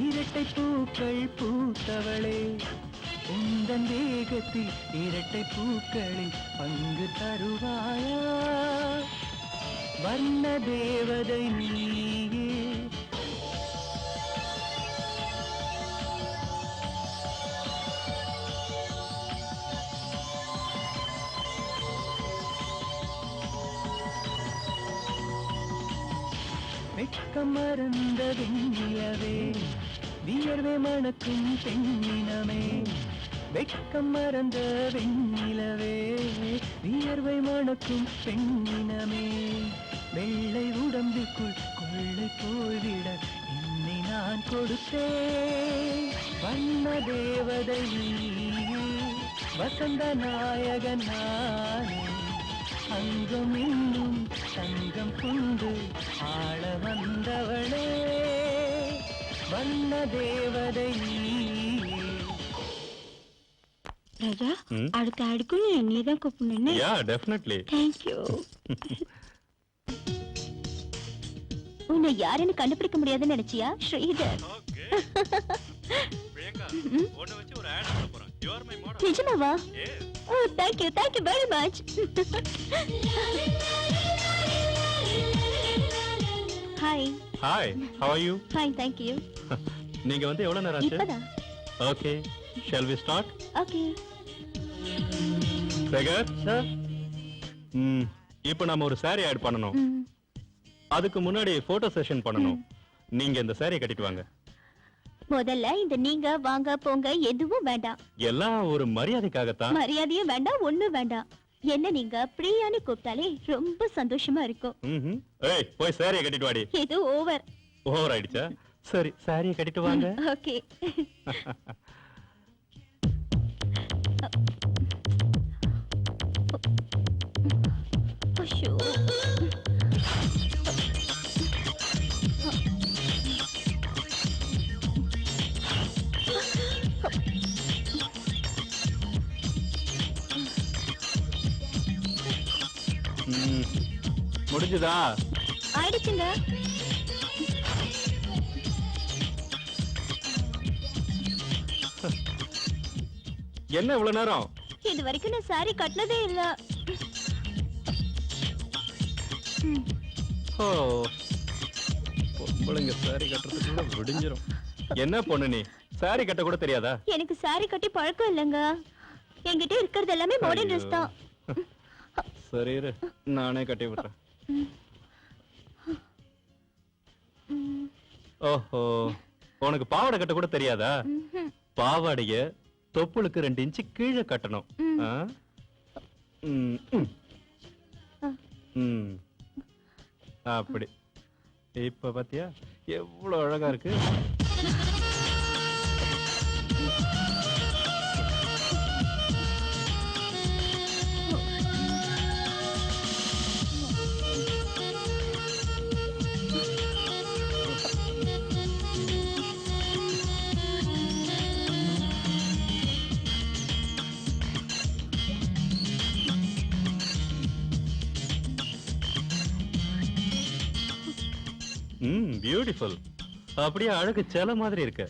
இரட்டை பூக்கள் பூத்தவளே. உந்தன் தேகத்தில் இரட்டை பூக்களில் பங்கு தருவாயா? வர்ண தேவதை நீயே. வெட்கம் மறந்த வெண்ணிலவே, வியர்வை மணக்கும் பெண்ணினமே. வெட்கம் மறந்த வெண்ணிலவே, வியர்வை மணக்கும் பெண்ணினமே. வெள்ளை உடம்புக்குள் கொள்ளை போய்விட என்னை நான் கொடுத்தேன். வண்ண தேவதை நீயே, வசந்த நாயகன் நானே. அங்கம் இன்னும் தங்கம் கொண்டு ஆள வந்தவளே. வண்ண தேவதை நீயே. ராஜா ம்? அடுத்த ஆடுக்கும் என்னைய தான் கூப்பிடணும். Yeah definitely. தேங்க்யூ. உன்னை யாருன்னு கண்டுபிடிக்க முடியாதுன்னு நினைச்சியா ஸ்ரீதர்? நிஜமாவா? Oh thank you very much. Hi. Hi, how are you? Fine thank you. நீங்க வந்து எவ்வளவு நேரம் ஆச்சு? இப்பதான். Okay, shall we start? Okay. Sekar sir, இப்போ நாம ஒரு saree ஆட் பண்ணனும். அதுக்கு முன்னாடி போட்டோ செஷன் பண்ணனும். நீங்க இந்த saree கட்டிட்டு வாங்க. முதல்ல இந்த நீங்க வாங்க போங்க எதுவும் வேண்டாம். எல்லாம் ஒரு மரியாதைக்காக தான். மரியாதையும் வேண்டாம், ஒண்ணும் வேண்டாம். என்ன நீங்க பிரியாணி கூப்பிட்டாலே ரொம்ப சந்தோஷமா இருக்கும். ஏய் போய் saree கட்டிட்டு வாடி. இது ஓவர். ஓவர் ஆயிடுச்சா? சரி saree கட்டிட்டு வாங்க. ஓகே. ஐயோ. முடிஞ்சதா? ஆயிடுச்சுங்க. என்ன இவ்வளவு நேரம்? இது வரைக்கும் நான் சாரி கட்டினதே இல்ல. ஓ, பொம்பளைங்க saree கட்டுறதுக்குள்ள விடிஞ்சிரும். என்ன பொண்ணு நீ, saree கட்ட கூட தெரியாதா? எனக்கு சாரி கட்டி பழக்கம் இல்லைங்க. என்கிட்ட இருக்கிறது எல்லாமே மாடர்ன் ட்ரெஸ் தான். சரி இரு, நானே கட்டி விடுறேன். ஓஹோ, உனக்கு பாவாடை கட்ட கூட தெரியாதா? பாவாடைய தொப்புளுக்கு 2 இன்ச்சு கீழே கட்டணும். ஆ? ம், ம். ம். அப்படி இப்ப பாத்தியா எவ்வளவு அழகா இருக்கு. பியூட்டிஃபுல். அப்படியே அழகு சேல மாதிரி இருக்கு.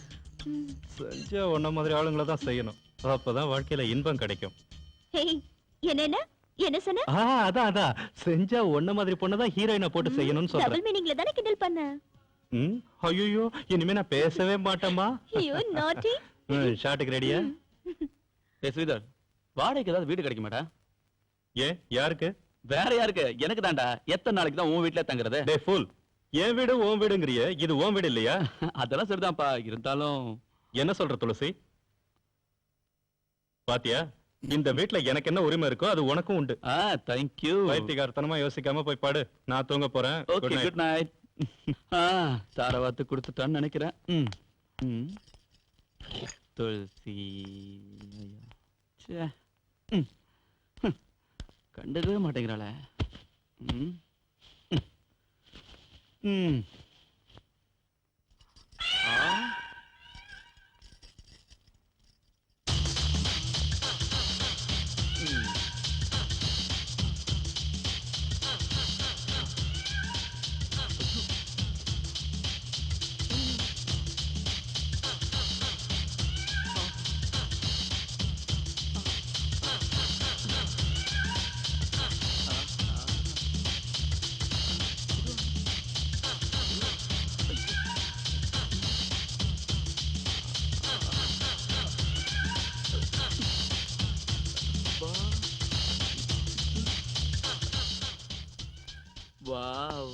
செஞ்சா உன்ன மாதிரி ஆளுங்களை தான் செய்யணும். அப்பதான் வாழ்க்கையில இன்பம் கிடைக்கும். ஹேய், என்ன சொன்ன? அதான் செஞ்சா உன்ன மாதிரி பொண்ணதான் ஹீரோயினை போட்டு செய்யணும்னு சொல்றேன். டபுள் மீனிங்ல தானே கிண்டல் பண்ண. ஐயோ, இனிமே நான் பேசவே மாட்டேமா. ஐயோ நாட்டி. ஷாட்டுக்கு ரெடியா? ஸ்ரீதர், வாடகைக்கு ஏதாவது வீடு கிடைக்க மாட்டா? ஏன், யாருக்கு? வேற யாருக்கு? எனக்கு தான்டா. எத்தனை நாளைக்கு தான் உன் வீட்டுல தங்குறது? டே ஃபுல், என் வீடு உன் வீடுங்கறிய, இது உன் வீடு இல்லையா? அதெல்லாம் சரிதான்ப்பா, இருந்தாலும் என்ன சொல்ற துளசி? பாத்தியா, இந்த வீட்ல எனக்கு என்ன உரிமை இருக்கோ அது உனக்கும் உண்டு. Thank you. பைத்தியக்காரத்தனமா யோசிக்காம போய் பாடு. நான் தூங்க போறேன். Okay, good night. தாரவாத்து கொடுத்துட்டான்னு நினைக்கிறேன். துளசி ச்சே. கண்டுக்கவே மாட்டேங்கிறாளே. வாவ்,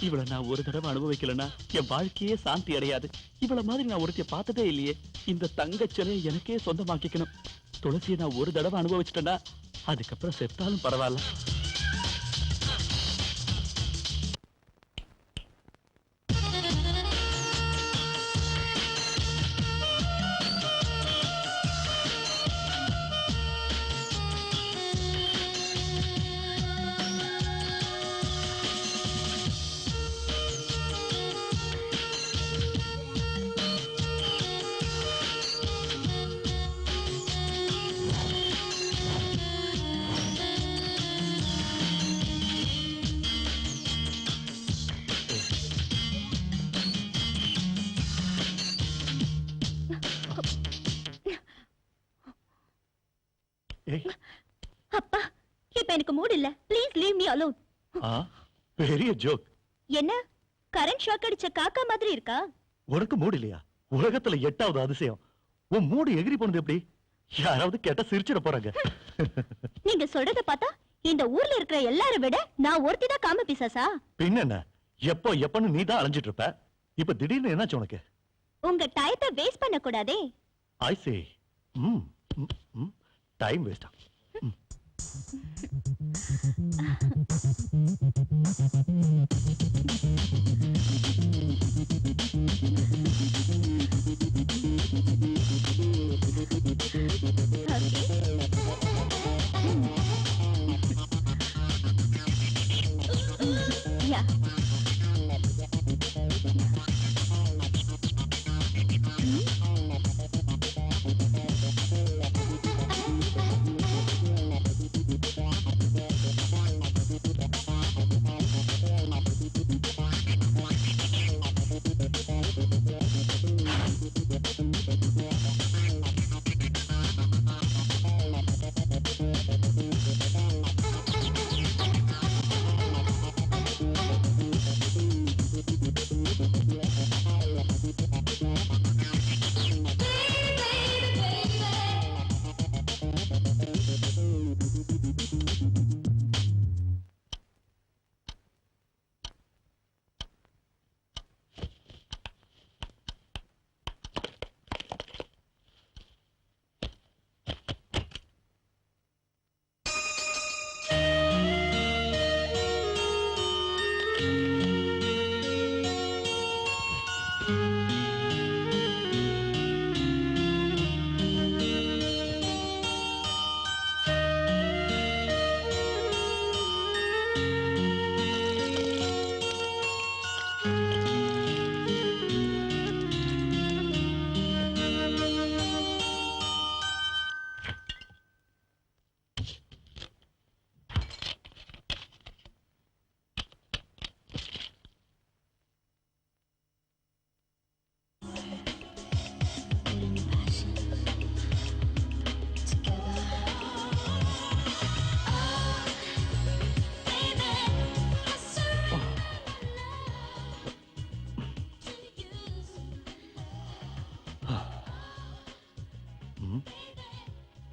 இவளை நான் ஒரு தடவை அனுபவிக்கலன்னா என் வாழ்க்கையே சாந்தி அடையாது. இவள மாதிரி நான் ஒருத்திய பார்த்ததே இல்லையே. இந்த தங்கச்சலை எனக்கே சொந்தமாக்கிக்கணும். துளசியை நான் ஒரு தடவை அனுபவிச்சிட்டேன்னா அதுக்கப்புறம் செத்தாலும் பரவாயில்ல. ஏய் அப்பா இப்ப எனக்கு மூட் இல்ல ப்ளீஸ் லீவ் மீ அலோன். பெரிய ஜோக். என்ன கரண்ட் ஷாக் அடிச்ச காக்கா மாதிரி இருக்கா? உனக்கு மூடு இல்லையா? உலகத்துல 8வது அதிசயம். உன் மூடு எகிரி போனது எப்படி? யாராவது கேட்டா சிரிச்சிட போறாங்க. நீங்க சொல்றத பார்த்தா இந்த ஊர்ல இருக்கிற எல்லாரை விட நான் ஒருத்தி தான் காம பிசாசா? பின்ன என்ன? எப்பன்னு நீ தான் அலைஞ்சிட்டு இருப்ப. இப்ப திடீர்னு என்னாச்சு உனக்கு? உங்க டயத்தை வேஸ்ட் பண்ண கூடாதே. ஐ சே. டைம் வேஸ்டா? Yeah.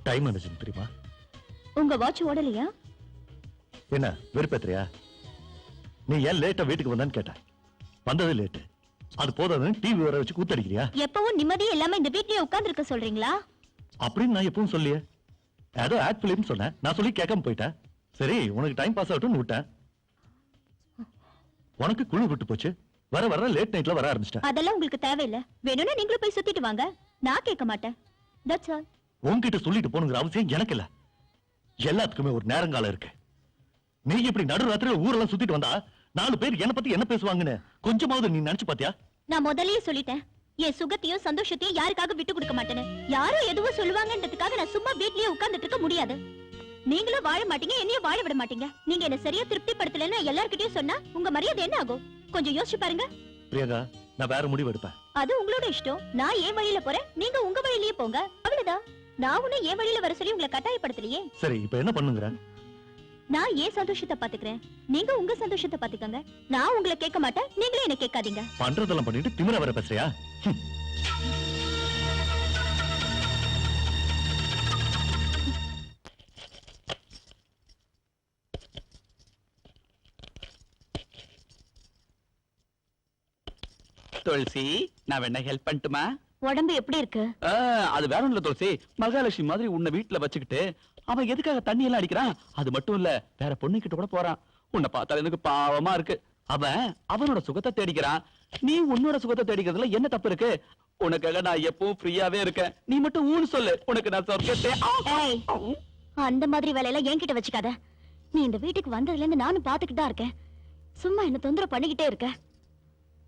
டைம் வந்துச்சு தெரியுமா? உங்க வாட்ச் ஓடலையா? என்ன வெறுப்பேத்துறியா? நீ ஏன் லேட்டா வீட்டுக்கு வந்தான்னு கேட்ட. வந்தது லேட்டு. அது போதாதுன்னு டிவி வர வச்சு கூத்தடிக்கிறியா? எப்பவும் நிம்மதியே இல்லாம இந்த வீட்லயே உட்கார்ந்து இருக்க சொல்றீங்களா? அப்படின்னு நான் எப்பவும் சொல்லியே. ஏதோ ஆட் பிலிம் சொன்னேன். நான் சொல்லி கேட்காம போயிட்டேன். சரி உனக்கு டைம் பாஸ் ஆகட்டும்னு விட்டேன். உனக்கு குழு விட்டு போச்சு. வர வர லேட் நைட்ல வர ஆரம்பிச்சிட்டேன். அதெல்லாம் உங்களுக்கு தேவையில்லை. வேணும்னா நீங்களும் போய் சுத்திட்டு வாங்க. நான் கேட்க மாட்டேன். That's all. உன்கிட்ட சொல்லிட்டு போகணுங்கிற அவசியம் எனக்கு இல்ல. எல்லாத்துக்குமே ஒரு நேரங்காலம் இருக்கு. நீ இப்படி நடுராத்திரியில ஊரெல்லாம் சுத்திட்டு வந்தா 4 பேர் என்ன பத்தி என்ன பேசுவாங்கன்னு கொஞ்சமாவது நீ நினைச்சு பாத்தியா? நான் முதல்லயே சொல்லிட்டேன். என் சுகத்தையும் சந்தோஷத்தையும் யாருக்காக விட்டு கொடுக்க மாட்டேன்னு. யாரும் எதுவும் சொல்லுவாங்கன்றதுக்காக நான் சும்மா வீட்லயே உட்கார்ந்துட்டு இருக்க முடியாது. நீங்களும் வாழ மாட்டீங்க, என்னையும் வாழ விட மாட்டீங்க. நீங்க என்ன சரியா திருப்திப்படுத்தலன்னு எல்லார்கிட்டயும் சொன்னா உங்க மரியாதை என்ன ஆகும்? கொஞ்சம் யோசிச்சு பாருங்க. பிரியங்கா, நான் வேற முடிவு எடுப்பேன். அது உங்களோட இஷ்டம். நான் என் வழியில போறேன், நீங்க உங்க வழியிலேயே போங்க. அவ்வளவுதான். நான் உன்னை என் வழியில வர சொல்லி உங்களை கட்டாயப்படுத்தலையே. சரி இப்ப என்ன பண்ணுங்கற? நான் ஏன் சந்தோஷத்தை பாத்துக்கிறேன், நீங்க உங்க சந்தோஷத்தை பாத்துக்கங்க. நான் உங்களை கேட்க மாட்டேன், நீங்களே என்ன கேட்காதீங்க. பண்றதெல்லாம் பண்ணிட்டு திமிரா வர பேசுறியா? துளசி, நான் வேணா ஹெல்ப் பண்ணட்டுமா? உடம்பு எப்படி இருக்கு? அது வேற ஒண்ணுல துளசி, மகாலட்சுமி மாதிரி உன்னை வீட்டுல வச்சுக்கிட்டு அவன் எதுக்காக தண்ணி எல்லாம் அடிக்கிறான்? அது மட்டும் இல்ல, வேற பொண்ணு கிட்ட கூட போறான். உன்னை பார்த்தா எனக்கு பாவமா இருக்கு. அவன் அவனோட சுகத்தை தேடிக்கிறான், நீ உன்னோட சுகத்தை தேடிக்கிறதுல என்ன தப்பு இருக்கு? உனக்காக நான் எப்பவும் ஃப்ரீயாவே இருக்கேன். நீ மட்டும் ஊன்னு சொல்லு, உனக்கு நான் சொர்க்கத்தை. ஏய், அந்த மாதிரி வேலையெல்லாம் என்கிட்ட வச்சுக்காத. நீ இந்த வீட்டுக்கு வந்ததுல இருந்து நானும் பாத்துக்கிட்டு தான் இருக்கேன். சும்மா என்ன தொந்தரவு பண்ணிக்கிட்டே இருக்க.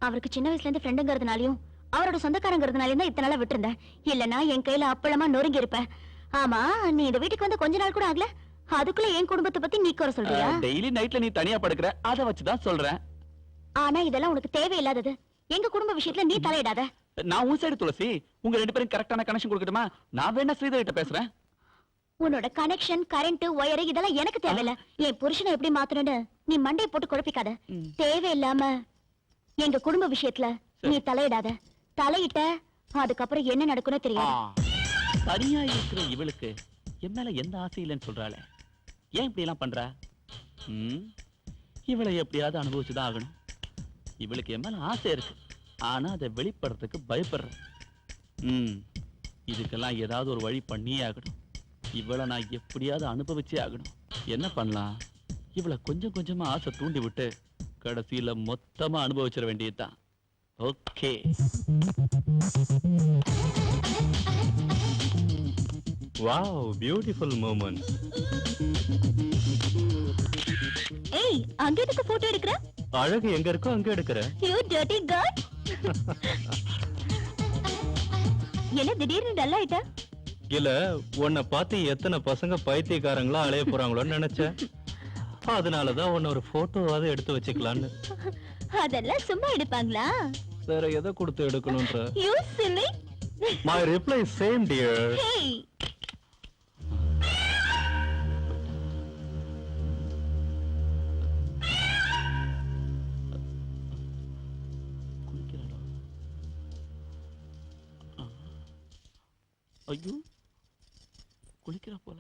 அவருக்கு சின்ன வயசுல இருந்து ஃப்ரெண்டுங்கிறதுனாலயும் அவரோட சொந்தக்காரங்கிறதுனாலயும் தான் இத்தனை நாளா விட்டுருந்தேன். இல்லன்னா என் கையில அப்பளமா நொறுங்கி இருப்பேன். ஆமா, நீ இந்த வீட்டுக்கு வந்து கொஞ்ச நாள் கூட ஆகல, அதுக்குள்ள என் குடும்பத்தை பத்தி நீ குறை சொல்றியா? டெய்லி நைட்ல நீ தனியா படுக்கிற, அதை வச்சுதான் சொல்றேன். ஆனா இதெல்லாம் உனக்கு தேவையில்லாதது. எங்க குடும்ப விஷயத்துல நீ தலையிடாத. நான் உன் சைடு துளசி. உங்க 2 பேரும் கரெக்டான கனெக்ஷன் கொடுக்கட்டுமா? நான் வேணா ஸ்ரீதர் கிட்ட பேசுறேன். உன்னோட கனெக்ஷன் கரண்ட் ஒயர் இதெல்லாம் எனக்கு தேவையில்ல. என் புருஷனை எப்படி மாத்தணும்னு நீ மண்டையை போட்டு குழப்பிக்காத. தேவையில்லாம எங்க குடும்ப விஷயத்துல நீ தலையிடாத. தலையிட்ட அதுக்கப்புறம் என்ன நடக்கும்னு தெரியாது. தனியா இருக்கிற இவளுக்கு என் மேல எந்த ஆசை இல்லைன்னு சொல்றாளே, ஏன் இப்படி எல்லாம் பண்றா? இவளை எப்படியாவது அனுபவிச்சுதான் ஆகணும். இவளுக்கு என் மேல ஆசை இருக்கு, ஆனா அதை வெளிப்படுறதுக்கு பயப்படுறேன். இதுக்கெல்லாம் ஏதாவது ஒரு வழி பண்ணியே ஆகணும். இவளை நான் எப்படியாவது அனுபவிச்சே ஆகணும். என்ன பண்ணலாம்? இவளை கொஞ்சம் கொஞ்சமா ஆசை தூண்டி விட்டு கடைசியில மொத்தமா அனுபவிச்சிட வேண்டியதுதான். ஓகே. Wow, beautiful moment. ஏய், அங்க எதுக்கு போட்டோ எடுக்கற? அழகு எங்க இருக்கோ அங்க எடுக்கற. You dirty girl. என்ன திடீர்னு டல் ஆயிட்ட? இல்ல, உன்னை பார்த்து எத்தனை பசங்க பைத்தியக்காரங்களா அலைய போறாங்களோன்னு நினைச்சேன். அதனாலதான் உன்னை ஒரு போட்டோவாவது எடுத்து வச்சுக்கலான்னு. அதெல்லாம் சும்மா எடுப்பாங்களா? வேற எதை கொடுத்து எடுக்கணும்ன்ற? You silly. My reply is same dear. Hey. ஐயோ, குளிக்கிறா போல.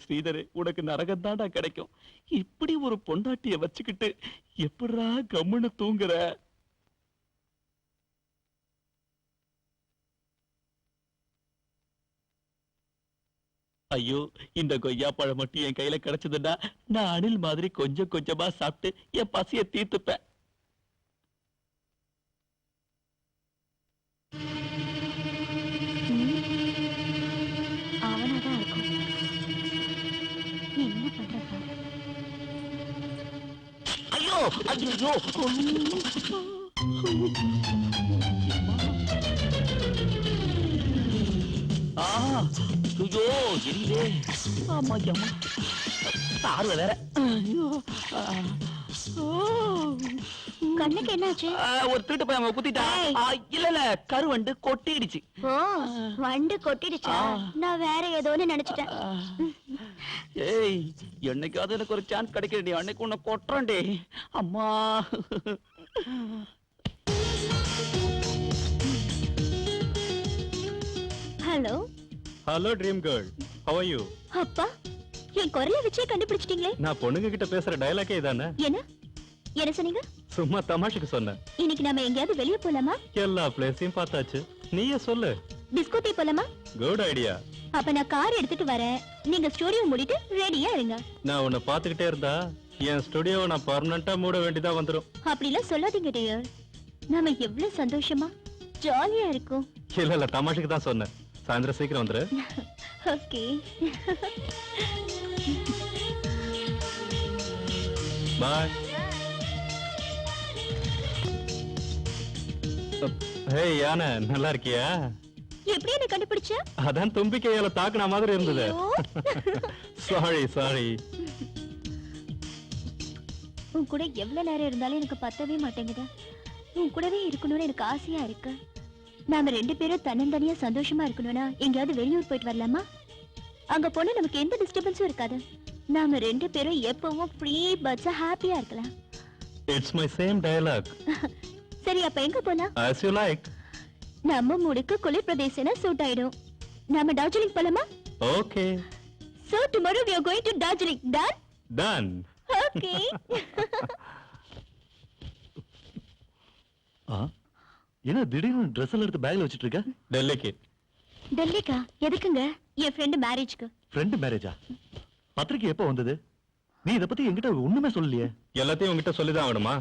ஸ்ரீதரே, உனக்கு நரகம் தாண்டா கிடைக்கும். இப்படி ஒரு பொண்டாட்டிய வச்சுக்கிட்டு எப்படா கம்முன்னு தூங்குற? ஐயோ, இந்த கொய்யா பழம் மட்டும் என் கையில கிடைச்சதுன்னா நான் அணில் மாதிரி கொஞ்சம் கொஞ்சமா சாப்பிட்டு என் பசிய தீர்த்துப்பேன். அவனாதான் இருக்கும். என்ன பண்ற பாரு. ஐயோ ஐயோ, ஐயோ எரியுதே. ஆமா அம்மா, சார்வ வேற. ஐயோ, கண்ணுக்கு என்னாச்சு? ஒரு திருட்டு போய் அவன் குத்திட்டான். இல்ல இல்ல, கருவண்டு கொட்டிடுச்சு. ஓ, வண்டு கொட்டிடுச்சா? நான் வேற ஏதோன்னு நினைச்சிட்டேன். ஏய், என்னைக்காவது எனக்கு ஒரு சான்ஸ் கிடைக்கிறடி, அன்னைக்கு உன்னை கொட்டுறேன்டே. அம்மா. Hello. Hello dream girl, how are you? அப்பா, என் குரலை வச்சே கண்டுபிடிச்சிட்டீங்களே. நான் பொண்ணுங்க கிட்ட பேசுற டயலாக்கே இதானே. என்ன சொன்னீங்க? சும்மா தமாஷுக்கு சொன்னேன். இன்னைக்கு நாம எங்கயாவது வெளிய போலாமா? எல்லா பிளேஸையும் பார்த்தாச்சு, நீயே சொல்லு. டிஸ்கோதே போலாமா? Good idea. அப்ப நான் கார் எடுத்துட்டு வரேன், நீங்க ஸ்டூடியோ மூடிட்டு ரெடியா இருங்க. நான் உன்னை பாத்துக்கிட்டே இருந்தா என் ஸ்டுடியோவை நான் பர்மனண்டா மூட வேண்டியதா வந்துரும். அப்படிலாம் சொல்லாதீங்க டியர். நாம எவ்வளவு சந்தோஷமா ஜாலியா இருக்கும். இல்ல இல்ல, தமாஷுக்கு தான் சொன்னேன். சாயந்தரம் சீக்கிரம் வந்துரு. ஓகே. பாய். ஹேய் யானை, நல்லா இருக்கியா? எப்படி என்ன கண்டுபிடிச்ச? அதான் தும்பிக்கையால தாக்குன மாதிரி இருந்தது. Sorry sorry. உன் கூட எவ்வளவு நேரம் இருந்தாலும் எனக்கு பத்தவே மாட்டேங்குது. உன் கூடவே இருக்கணும்னு எனக்கு ஆசையா இருக்கு. நாம ரெண்டு பேரும் தன்னந்தனியா சந்தோஷமா இருக்கணும்னா எங்கேயாவது வெளியூர் போயிட்டு வரலாமா? அங்க போனா நமக்கு எந்த டிஸ்டர்பன்ஸும் இருக்காது. நாம ரெண்டு பேரும் எப்பவும் ஃப்ரீ பர்ட்ஸா ஹாப்பியா இருக்கலாம். It's my same dialogue. சரி, அப்ப எங்க போனா? as you like. நம்ம மூடுக்கு குளிர் பிரதேசனா சூட் ஆயிடும். நாம டார்ஜிலிங் போலாமா? Okay. So tomorrow we are going to Darjeeling. Done? Done. Okay. என்ன திடீர்னு ட்ரெஸ் எல்லாம் எடுத்து பேக்ல வச்சிட்டு இருக்க? டெல்லிக்கு. டெல்லிக்கா? எதுக்குங்க? என் ஃப்ரெண்ட் மேரேஜ்க்கு. ஃப்ரெண்ட் மேரேஜா? பத்திரிக்கை எப்போ வந்தது? நீ இத பத்தி என்கிட்ட ஒண்ணுமே சொல்லலையே. எல்லாத்தையும் உங்ககிட்ட சொல்லிதான் ஆகணுமா?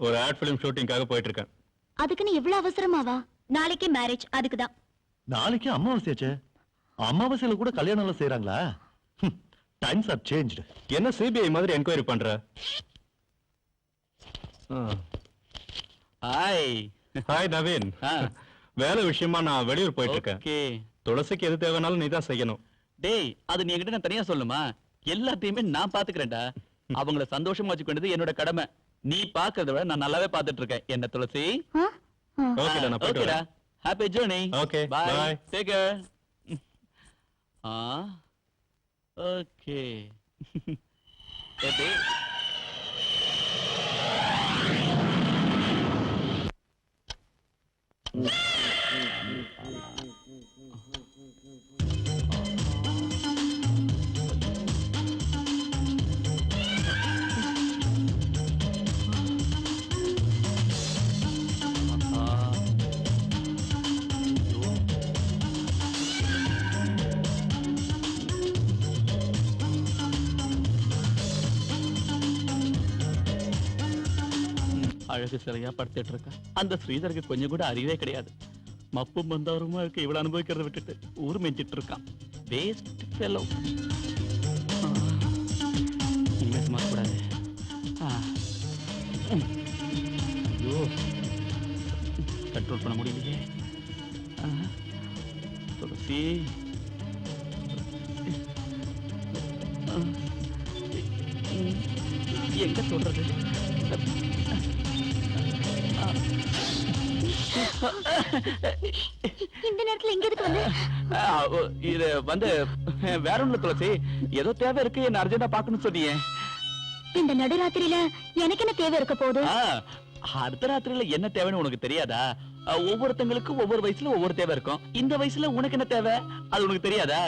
ஒரு ஆட் ஃபிலிம் ஷூட்டிங்காக போயிட்டு இருக்கேன். அதுக்குன்னு இவ்வளவு அவசரமாவா? நாளைக்கே மேரேஜ், அதுக்குதான். நாளைக்கு அமாவாசையாச்சே. அமாவாசையில கூட கல்யாணம் எல்லாம் செய்யறாங்களா? Times are changed. என்ன சிபிஐ மாதிரி என்கொயரி பண்ற? ஹாய். ஹாய் நவீன். வேலை விஷயமா நான் வெளியூர் போயிட்டு இருக்கேன். ஓகே. துளசிக்கு எது தேவைனாலும் நீதான் செய்யணும். டேய், அது நீ என்கிட்ட நான் தனியா சொல்லுமா? எல்லாத்தையுமே நான் பாத்துக்கிறேன்டா. அவங்கள சந்தோஷமா வச்சுக்கிறது என்னோட கடமை. நீ பாக்குறத விட நான் நல்லாவே பாத்துட்டு இருக்கேன். என்ன துளசி? ஓகேடா, நான் போயிட்டு ஓகேடா. வரேன். Happy journey. Okay, bye. bye. Take care. Okay. ஏடி. அழகு சிலையா படுத்துட்டு இருக்கா. அந்த ஸ்ரீதருக்கு கொஞ்சம் கூட அறிவே கிடையாது. மப்பும் வந்தவருமா இருக்கு. இவ்வளவு அனுபவிக்கிறத விட்டுட்டு ஊர் மெஞ்சிட்டு இருக்கான். Waste fellow. இனிமே சும்மா கூடாது. ஐயோ, கண்ட்ரோல் பண்ண முடியலையே. துளசி, எங்க சொல்றது? இந்த நேரத்துல எங்க எதுக்கு வந்து? இது வந்து வேற ஒண்ணுல துளசி, ஏதோ தேவை இருக்கு, என்ன அர்ஜென்டா பாக்கணும்னு சொன்னீங்க. இந்த நடுராத்திரியில எனக்கு என்ன தேவை இருக்க போகுது? அர்த்தராத்திரியில என்ன தேவைன்னு உனக்கு தெரியாதா? ஒவ்வொருத்தங்களுக்கும் ஒவ்வொரு வயசுல ஒவ்வொரு தேவை இருக்கும். இந்த வயசுல உனக்கு என்ன தேவை அது உனக்கு தெரியாதா?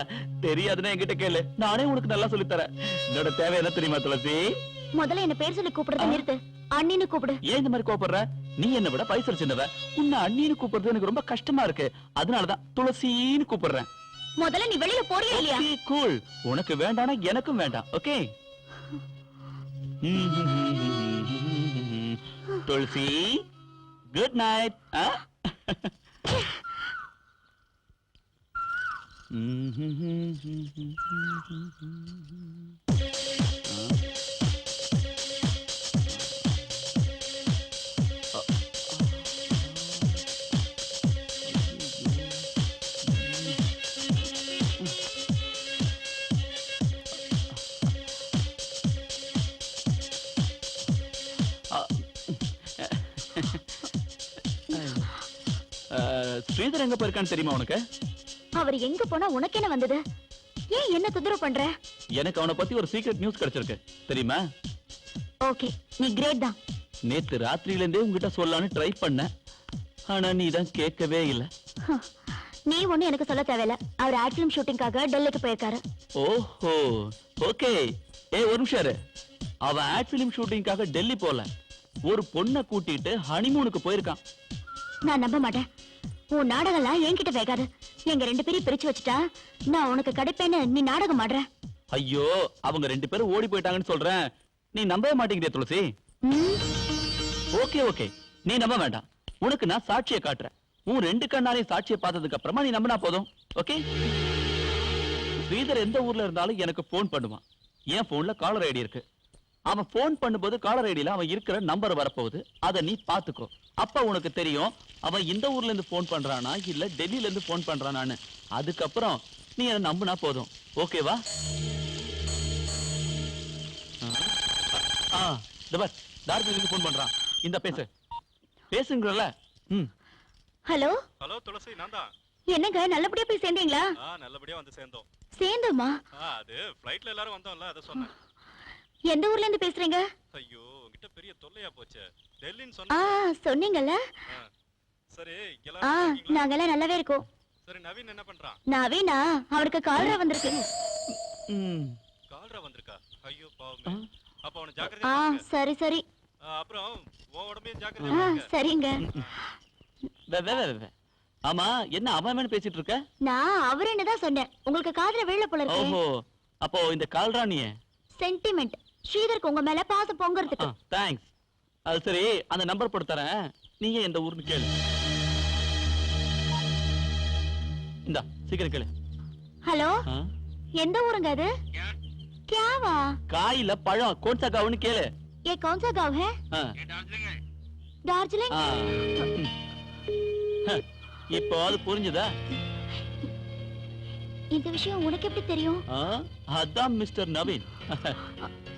தெரியாதுன்னா என்கிட்ட கேளு, நானே உனக்கு நல்லா சொல்லி தரேன். என்னோட தேவை என்ன தெரியுமா துளசி? முதல்ல என்ன பேர் சொல்லி கூப்பிடுறத நிறுத்து. அண்ணின்னு கூப்பிடு. ஏன் இந்த மாதிரி கோபப்படுற? நீ என்ன விட வயசுல சின்னவ. உன்னை அண்ணின்னு கூப்பிடுறது எனக்கு ரொம்ப கஷ்டமா இருக்கு. அதனாலதான் துளசின்னு கூப்பிடுறேன். முதல்ல நீ வெளியில போறியா இல்லையா? கூல். உனக்கு வேண்டானா எனக்கும் வேண்டாம். ஓகே? துளசி, குட் நைட். ஸ்ரீதர் எங்க போயிருக்கான்னு தெரியுமா உனக்கு? அவர் எங்க போனா உனக்கு என்ன வந்தது? ஏன் என்ன தொந்தரவு பண்ற? எனக்கு அவனை பத்தி ஒரு சீக்ரெட் நியூஸ் கிடைச்சிருக்கு தெரியுமா? ஓகே, நீ கிரேட் தான். நேத்து ராத்திரியில இருந்தே உங்ககிட்ட சொல்லலாம்னு ட்ரை பண்ண. ஆனா நீ தான் கேட்கவே இல்ல. நீ ஒண்ணு எனக்கு சொல்ல தேவையில்ல. அவர் ஆட் ஃபிலிம் ஷூட்டிங்காக டெல்லிக்கு போயிருக்காரு. ஓஹோ, ஓகே. ஏய், ஒரு நிமிஷம் இரு. அவன் ஆட் ஃபிலிம் ஷூட்டிங்காக டெல்லி போல, ஒரு பொண்ணை கூட்டிட்டு ஹனிமூனுக்கு போயிருக்கான். நான் நம்ப மாட்டேன். உன் நாடகம்லாம் என்கிட்ட வேகாது. எங்க ரெண்டு பேரையும் பிரிச்சு வச்சுட்டா நான் உனக்கு கிடைப்பேன்னு நீ நாடகம் ஆடுற. ஐயோ, அவங்க ரெண்டு பேரும் ஓடி போயிட்டாங்கன்னு சொல்றேன். நீ நம்பவே மாட்டேங்கிறிய துளசி. ஓகே ஓகே, நீ நம்ப வேண்டாம். உனக்கு நான் சாட்சியை காட்டுறேன். உன் ரெண்டு கண்ணாரையும் சாட்சியை பார்த்ததுக்கு அப்புறமா நீ நம்பினா போதும். ஓகே? ஸ்ரீதர் எந்த ஊர்ல இருந்தாலும் எனக்கு போன் பண்ணுவான். என் போன்ல காலர் ஐடி இருக்கு. அவன் போன் பண்ணும்போது காலர் ஐடியில அவன் இருக்கிற நம்பர் வரப்போகுது. அதை நீ பாத்துக்கோ. அப்ப உனக்கு தெரியும் அவன் இந்த ஊர்ல இருந்து போன் பண்றானா இல்ல டெல்லியில இருந்து போன் பண்றானான்னு. அதுக்கப்புறம் நீ அதை நம்பினா போதும். ஓகேவா? தார்ஜிலிங்கு போன் பண்றான். இந்த பேசு பேசுங்கறல. ஹலோ ஹலோ துளசி, நான் தான். என்னங்க நல்லபடியா போய் சேர்ந்தீங்களா? நல்லபடியா வந்து சேர்ந்தோம். சேர்ந்தோமா? அது ஃளைட்ல எல்லாரும் வந்தோம்ல, அத சொன்னேன். எந்த ஊர்ல இருந்து பேசுறீங்க? ஐயோ, உன்கிட்ட பெரிய தொல்லையா போச்சு. டெல்லின்னு சொன்னீங்கல்ல. சரி, எல்லாரும் நாங்கெல்லாம் நல்லாவே இருக்கோம். சரி, நவீன் என்ன பண்றான்? நவீனா, அவனுக்கு கால்ரா வந்திருக்கு. கால்ரா வந்திருக்கா? ஐயோ பாவமே. அப்ப அவன ஜாக்கிரதையா பாருங்க. சரி சரி. அப்புறம் உன் உடம்பையும் ஜாக்கிரதையா பாருங்க. சரிங்க. ஆமா, என்ன அவன் பேசிட்டு இருக்க? நான் அவரேன்னு தான் சொன்னேன். உங்களுக்கு காதுல விழல போல இருக்கு. ஓஹோ, அப்போ இந்த கால்ராணியே சென்டிமெண்ட். ஸ்ரீதருக்கு உங்க மேல பாசம் பொங்கறதுக்கு. தேங்க்ஸ். அது சரி, அந்த நம்பர் போட்டு தரேன். நீங்க எந்த ஊர்னு கேளு. இந்தா, சீக்கிரம் கேளு. ஹலோ, எந்த ஊருங்க அது? கேவா? காயில பழம் கோட்சா காவுன்னு கேளு. ये कौन सा गांव है? दार्जिलिंग। இப்போ அது புரிஞ்சுதா? இந்த விஷயம் உனக்கு எப்படி தெரியும்? அதான் மிஸ்டர் நவீன்.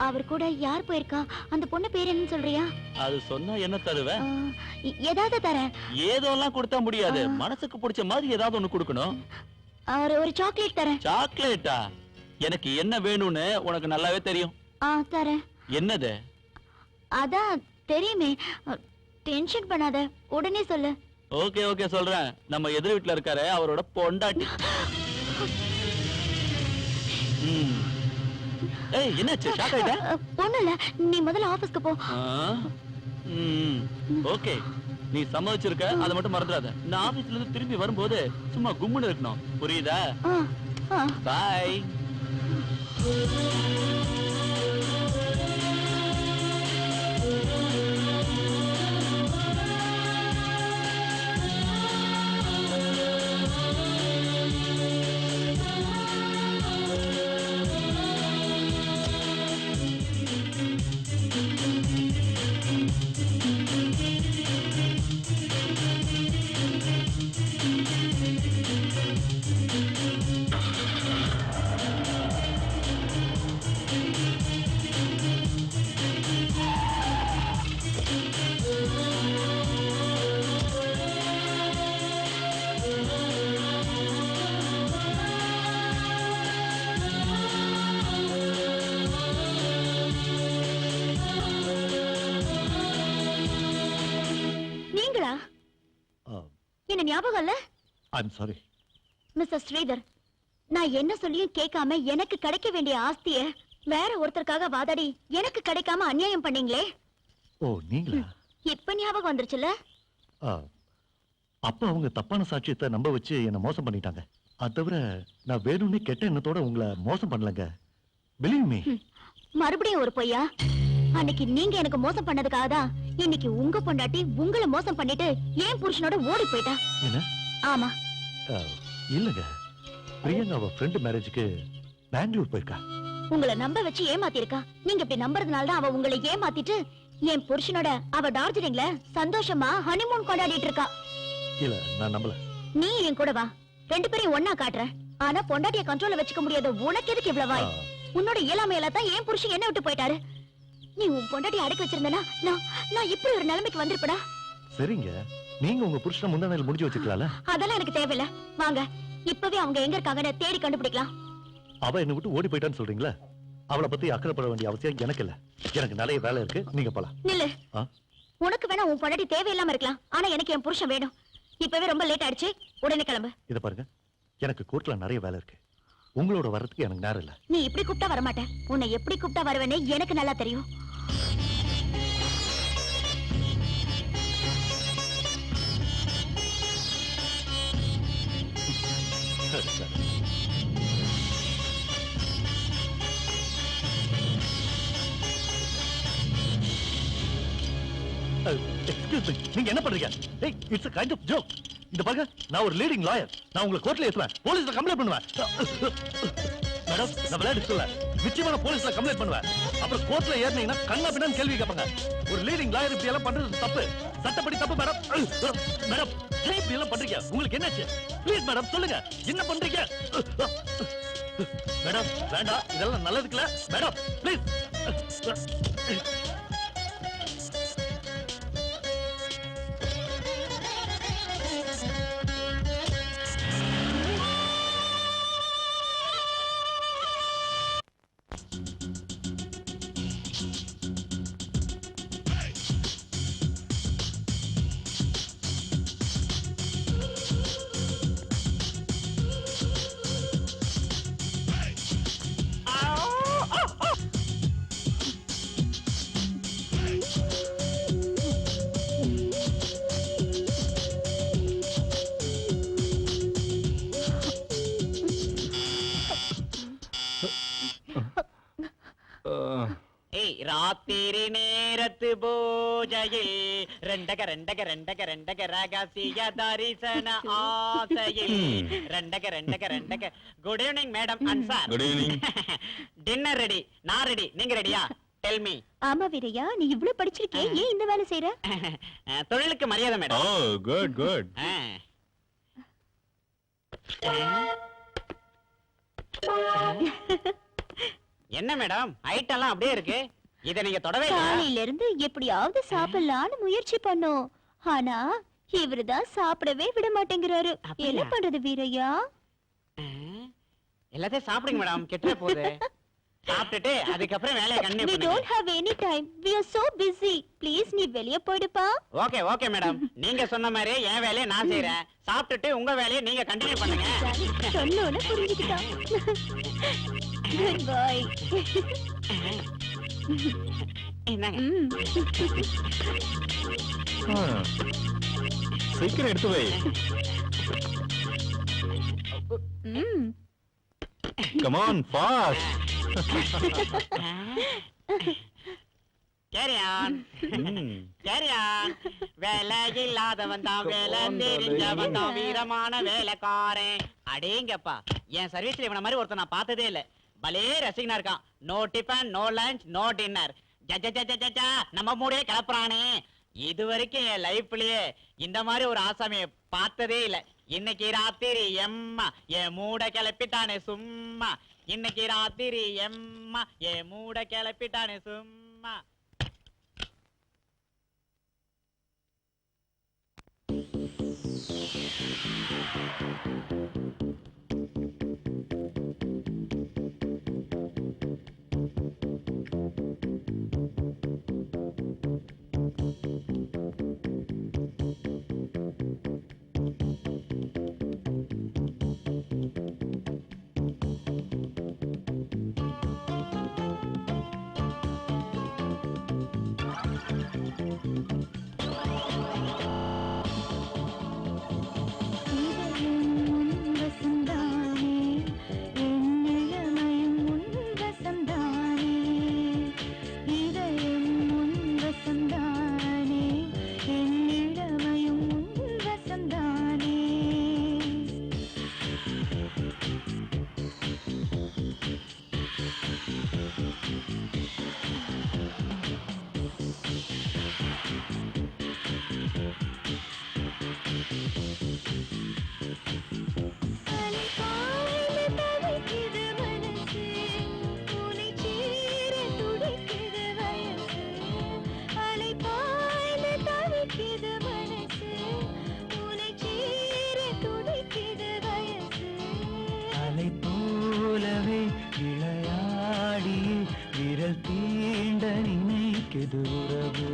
அவர் கூட யார் போயிருக்கா? அந்த பொண்ணு பேர் என்னன்னு சொல்றியா? அது சொன்னா என்ன தருவ? ஏதாவது தரேன். ஏதோலாம் கொடுத்தா முடியாது. மனசுக்கு பிடிச்ச மாதிரி ஏதாவது ஒண்ணு கொடுக்கணும். ஒரு சாக்லேட் தரேன். சாக்லேட்டா? எனக்கு என்ன வேணும்னு உனக்கு நல்லாவே தெரியும். தரேன். என்னது? அதான் தெரியுமே. டென்ஷன் பண்ணாத, உடனே சொல்லு. ஓகே ஓகே சொல்றேன். நம்ம எதிர் வீட்டுல இருக்காரு, அவரோட பொண்டாட்டி. ஏய் என்னாச்சு? ஷாக் ஆயிட்ட? ஒண்ணும் இல்ல, நீ முதல்ல ஆபீஸ்க்கு போ. ஓகே, நீ சம்மதிச்சிருக்க, அதை மட்டும் மறந்துடாத. நான் ஆபீஸ்ல இருந்து திரும்பி வரும்போது சும்மா கும்முன்னு இருக்கணும், புரியுதா? பாய். நீங்களா? என்ன ஞாபகம் இல்ல? I'm sorry. மிஸ்டர் ஸ்ரீதர், நான் என்ன சொல்லியும் கேட்காம எனக்கு கிடைக்க வேண்டிய ஆஸ்திய வேற ஒருத்தருக்காக வாதாடி எனக்கு கிடைக்காம அநியாயம் பண்ணீங்களே. ஓ நீங்களா? இப்ப ஞாபகம் வந்துருச்சுல? அப்ப அவங்க தப்பான சாட்சியத்தை நம்ப வச்சு என்ன மோசம் பண்ணிட்டாங்க. அது தவிர நான் வேணும்னே கெட்ட எண்ணத்தோட உங்களை மோசம் பண்ணலங்க. Believe me. மறுபடியும் ஒரு பொய்யா? அன்னைக்கு நீங்க எனக்கு மோசம் பண்ணதுக்காக தான் இன்னைக்கு உங்க பொண்டாட்டி உங்களை மோசம் பண்ணிட்டு ஏன் புருஷனோட ஓடி போயிட்டா. என்ன? ஆமா. இல்லங்க, பிரியங்கா அவ ஃப்ரெண்ட் மேரேஜுக்கு பெங்களூர் போயிருக்கா. உங்களை நம்ப வச்சு ஏமாத்தி இருக்கா. நீங்க இப்படி நம்புறதுனால தான் அவ உங்களை ஏமாத்திட்டு என் புருஷனோட அவ டார்ஜிலிங்ல சந்தோஷமா ஹனிமூன் கொண்டாடிட்டு இருக்கா. இல்ல, நான் நம்பல. நீ என் கூட வா, ரெண்டு பேரையும் ஒன்னா காட்டுறேன். ஆனா பொண்டாட்டிய கண்ட்ரோல்ல வச்சுக்க முடியாத உனக்கு எதுக்கு இவ்வளவு வாய்? உன்னோட இயலாமையில தான் என் புருஷன் என்ன விட்டு போயிட்டாரு. நீ உன் பொண்டாட்டி அடக்கி வச்சிருந்தனா நான் இப்படி ஒரு நிலைமைக்கு வந்திருப்படா. சரிங்க, நீங்க உங்க புருஷனை முந்தானையில முடிஞ்சு வச்சுக்கலாம்ல. அதெல்லாம் எனக்கு தேவையில்ல. வாங்க, இப்பவே அவங்க எங்க இருக்காங்கன்னு தேடி கண்டுபிடிக்கலாம். அவ என்ன விட்டு ஓடி போயிட்டான்னு சொல்றீங்களா? அவளை பத்தி அக்கறைப்பட வேண்டிய அவசியம் எனக்கு இல்ல. எனக்கு நிறைய வேலை இருக்கு, நீங்க போலாம். நில்லு. உனக்கு வேணா உன் பொண்டாட்டி தேவையில்லாம இருக்கலாம், ஆனா எனக்கு என் புருஷன் வேணும். இப்பவே ரொம்ப லேட் ஆயிடுச்சு, உடனே கிளம்பு. இத பாருங்க, எனக்கு கோர்ட்ல நிறைய வேலை இருக்கு. உங்களோட வர்றதுக்கு எனக்கு நேரம் இல்ல. நீ இப்படி கூப்பிட்டா வரமாட்டேன். உன்னை எப்படி கூப்பிட்டா வருவேன்னு எனக்கு நல்லா தெரியும். எக்ஸ்கியூஸ் மீ, நீங்க என்ன பண்றீங்க? ஏய், it's a kind of joke. இந்த பாருங்க, நான் ஒரு லீடிங் லாயர். நான் உங்களை கோர்ட்ல ஏத்துவேன், போலீஸ்ல கம்ப்ளைண்ட் பண்ணுவேன். மேடம், நான் விளையாட்டு சொல்ல, நிச்சயமா போலீஸ்ல கம்ப்ளைண்ட் பண்ணுவேன். அப்புறம் கோர்ட்ல ஏறினீங்கன்னா கண்ணா பின்னான்னு கேள்வி கேட்பாங்க. ஒரு லீடிங் லாயர் இப்படி எல்லாம் பண்றது தப்பு, சட்டப்படி தப்பு மேடம். மேடம், ஏன் இப்படி எல்லாம் பண்றீங்க? உங்களுக்கு என்னாச்சு? ப்ளீஸ் மேடம் சொல்லுங்க, என்ன பண்றீங்க? மேடம் வேண்டாம், இதெல்லாம் நல்லதுக்குல. Madam please. ராத்திரி நேரத்து பூஜையில் ரெண்டக ரெண்டக ரெண்டக ரெண்டக ரகசிய தரிசன ஆசையில் ரெண்டக ரெண்டக ரெண்டக. Good evening madam and sir. Good evening. Dinner ready, நான் ரெடி, நீங்க ரெடியா? Tell me. ஆமா வீரையா, நீ இவ்ளோ படிச்சிருக்கே, ஏன் இந்த வேலை செய்யற? தொழிலுக்கு மரியாதை ஓ மேடம். Good good. என்ன மேடம் ஐட்டெல்லாம் அப்படியே இருக்கு, இத நீங்க தொடவே இல்ல. காலையில இருந்து எப்படியாவது சாப்பிடலாம்னு முயற்சி பண்ணோம், ஆனா இவருதான் சாப்பிடவே விட மாட்டேங்கிறாரு. அப்படியா? என்ன பண்றது வீரையா? எல்லாத்தையும் சாப்பிடுங்க மேடம், கெட்டுற போகுது. சாப்பிட்டுட்டு அதுக்கப்புறம் வேலையை கண்டினியூ We பண்ணுங்க. don't have any time. We are so busy. Please நீ வெளிய போயிடுப்பா. ஓகே ஓகே மேடம், நீங்க சொன்ன மாதிரி என் வேலையை நான் செய்யறேன். சாப்பிட்டுட்டு உங்க வேலையை நீங்க கண்டினியூ பண்ணுங்க. சரி, சொன்னோன்னு புரிஞ்சுக்கிட்டான். Good boy. என்னங்க சீக்கிரம் எடுத்து வை. ம். Come on fast. Carry on carry on. வேலை இல்லாதவன் தான் வேலை தெரிஞ்சவன் தான் வீரமான வேலைக்காரன். அடேங்கப்பா, என் சர்வீஸ்ல இவன மாதிரி ஒருத்தன் நான் பார்த்ததே இல்ல. பலே ரசிகனா இருக்கான். No tiffin no lunch no dinner. ஜஜஜஜஜா நம்ம மூடே கிளப்புறானே. இது வரைக்கும் என் லைஃப்லயே இந்த மாதிரி ஒரு ஆசாமியை பார்த்ததே இல்ல. இன்னைக்கு ராத்திரி எம்மா என் மூட கிளப்பிட்டானே சும்மா. இன்னைக்கு ராத்திரி எம்மா என் மூட கிளப்பிட்டானே சும்மா. அலை போலவே விளையாடி விரல் தீண்ட நினைக்குது உறவு.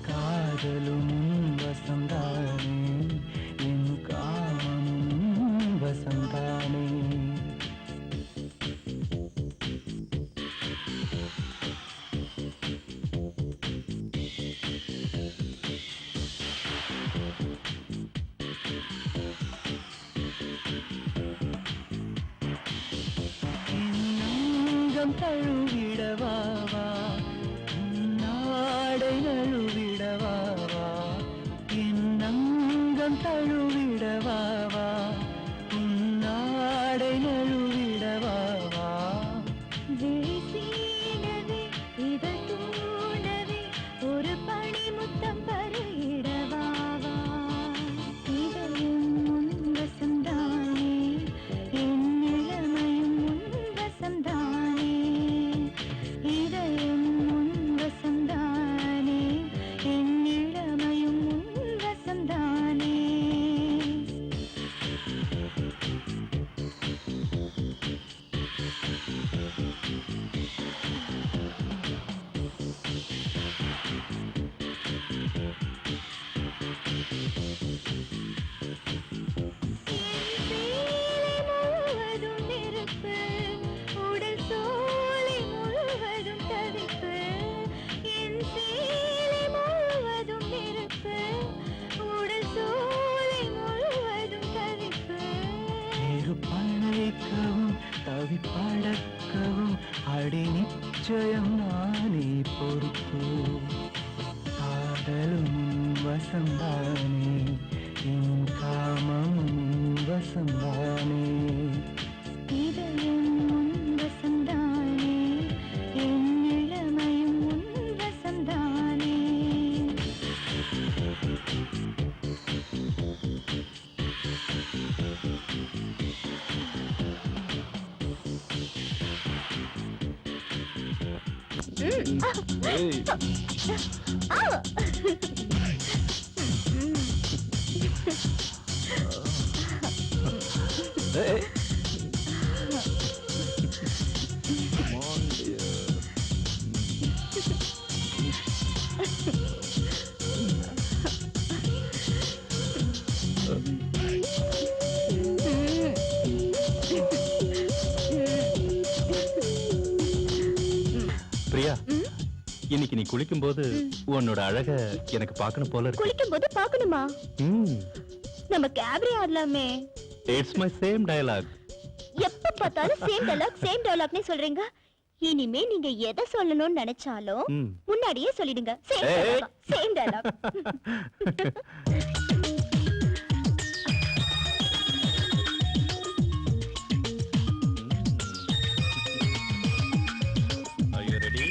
காதலும் வசந்தானே, என் காமமும் வசந்தானே. என்னங்கம் தழுவிடவாவா, நாடை நழுவிடவாவா. என்னங்கம் தழுவிடவாவா, நாடை நழுவிடவாவா. ஒரு பணி முத்தம் பருகிடவாவா. இதயம் உன் வசந்தானே, என் இளமையும் உன் வசந்தானே. இதயம் உன் வசந்தானே, என் இளமையும் உன் வசந்தானே. முழுவதும் நெருப்பு, உடல் சோலை முழுவதும் தவிப்பு. என் சேலை முழுவதும் நெருப்பு, உடல் சோலை முழுவதும் தவிப்பு. பழைக்கவும் தவிப்படக்கவும் அடி நிச்சயம் நானே பொறுப்பு. காதலும் வசந்தானே, என் காமமும் வசந்தானே. இதயம் உன் வசந்தானே, என் இளமையும் ஏய், ஏய். Come on, dear. பிரியா, இன்னைக்கு நீ குளிக்கும் போது உன்னோட அழக எனக்கு பார்க்கணும் போல இருக்கு. குளிக்கும் போது பாக்கணுமா? நம்ம கேப்ரே ஆடலாமே. It's my same dialogue. எப்ப பார்த்தாலும் சேம் டயலாக்னே சொல்றீங்க. இனிமே நீங்க எதை சொல்லணும்னு நினைச்சாலும் முன்னாடியே சொல்லிடுங்க. Same dialogue. Are you ready?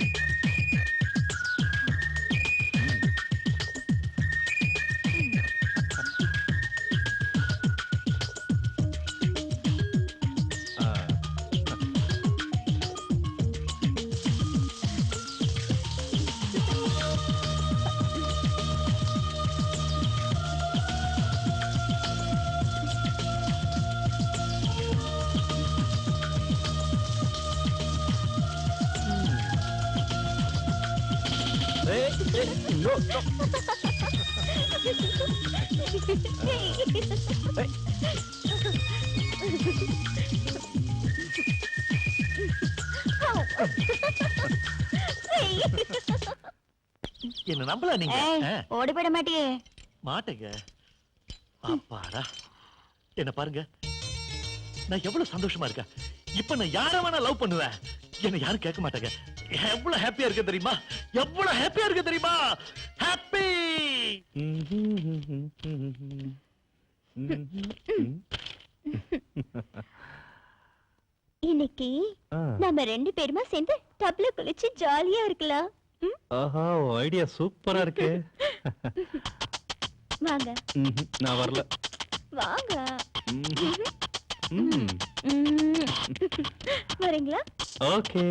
No, no. என்ன நம்பல நீங்க? ஓடி போயிட மாட்டியே? மாட்டேங்க. அப்பாடா, என்ன பாருங்க, நான் எவ்வளவு சந்தோஷமா இருக்கேன். இப்ப நான் யார வேணா லவ் பண்ணுவேன். என்ன யாரும் கேட்க மாட்டாங்க. எவ்வளவு ஹாப்பியா இருக்க தெரியுமா? எவ்வளவு ஹாப்பியா இருக்க தெரியுமா? ஹாப்பி. இன்னைக்கு நம்ம ரெண்டு பேருமா சேர்ந்து டப்ல குளிச்சு ஜாலியா இருக்கலாம். ஆஹா, ஐடியா சூப்பரா இருக்கு. வாங்க. நான் வரல. வாங்க. வரீங்களா? ஓகே.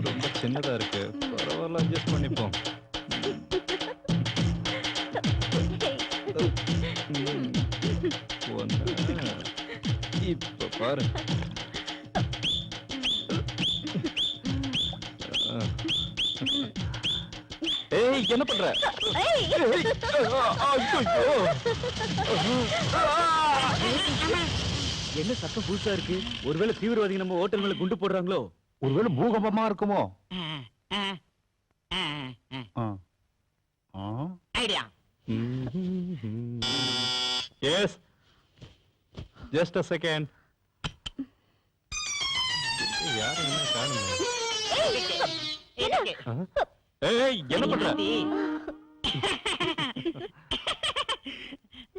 ரொம்ப சின்னதா இருக்கு. பரவாயில்ல, அட்ஜஸ்ட் பண்ணிப்போம். இப்ப பாரு. ஏய், என்ன பண்ற? என்ன சத்தம் புதுசா இருக்கு? ஒருவேளை தீவிரவாதிகள் நம்ம ஹோட்டல் மேல குண்டு போடுறாங்களோ? ஒருவேளை பூகம்பமா இருக்குமோ? Idea. Yes, just a second. யாரும் என்ன காணுமே. ஏய், என்ன பண்ற?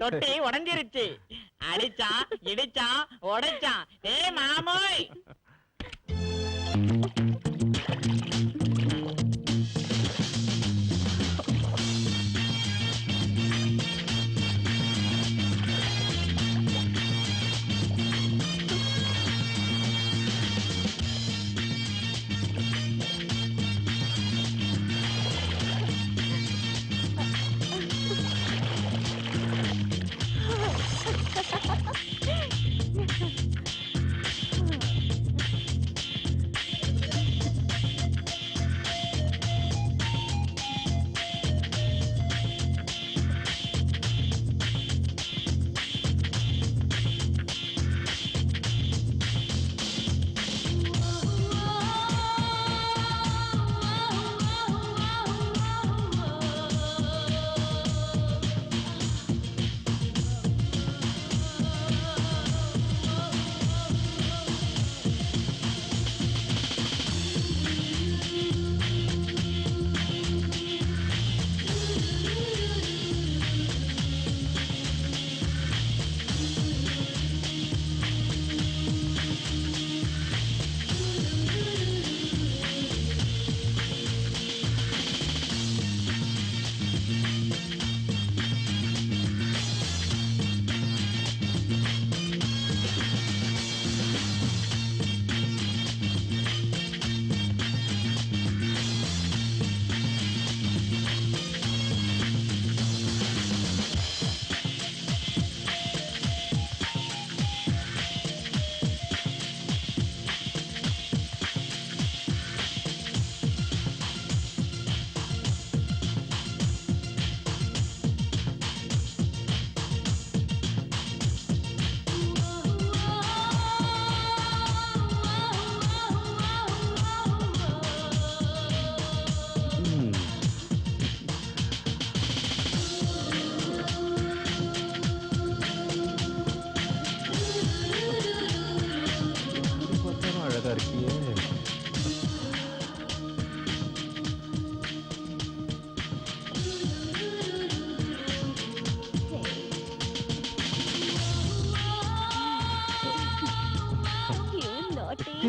தொட்டி உடைஞ்சிருச்சு. அடிச்சான், இடிச்சான், உடைச்சான். ஏய் மாமோய்.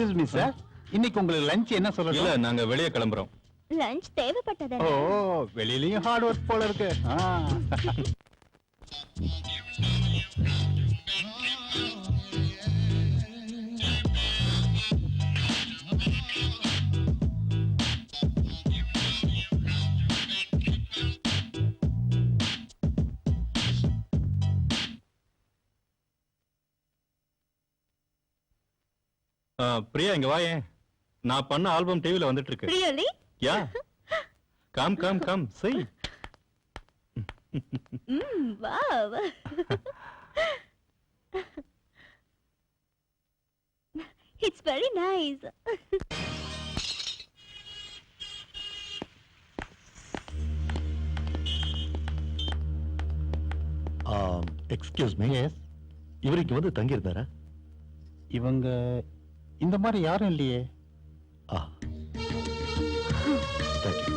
எக்ஸ்கியூஸ் மீ சார், இன்னைக்கு உங்களுக்கு லஞ்ச் என்ன இல்ல சொல்லல? நாங்க வெளியே கிளம்புறோம். லஞ்ச் தேவைப்பட்டதா? ஓ, வெளியிலயும் ஹார்ட் ஒர்க் போல இருக்கு. பிரியா இங்க வாயேன். நான் பண்ண ஆல்பம் டிவில வந்துட்டு இருக்கு. Really? Yeah, come come come see. Wow. It's very nice. Excuse me, இவர் இங்க வந்து தங்கி இருந்தாரா? இவங்க இந்த மாதிரி யாரும் இல்லையே. ஆ, தேங்க்யூ.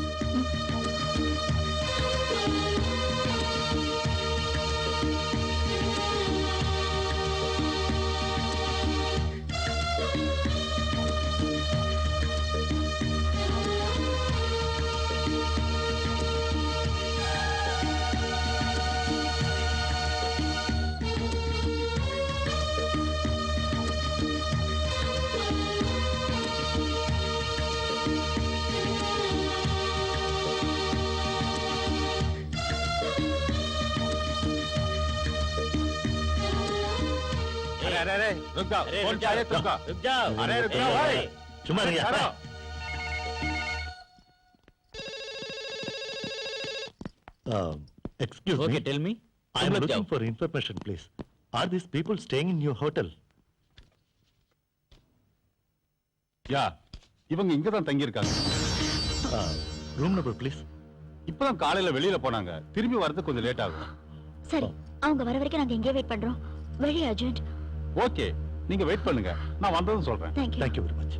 अरे रुक जाओ, फोन चाहिए तुमको? रुक जाओ। अरे रुक जाओ भाई, சும்மா இருங்க. खड़ो। Excuse me, okay tell me. I am looking for information, please. Are these people staying in your hotel? யா, இவங்க இங்க தான் தங்கி இருக்காங்க. Room number please. இப்பதான் காலையில வெளியில போனாங்க, திரும்பி வரது கொஞ்சம் லேட் ஆகும். சரி, அவங்க வர வரைக்கும் நாங்க எங்கே வெயிட் பண்றோம். Very urgent. ஓகே, நீங்க வெயிட் பண்ணுங்க, நான் வந்ததும் சொல்றேன். Thank you. Thank you very much.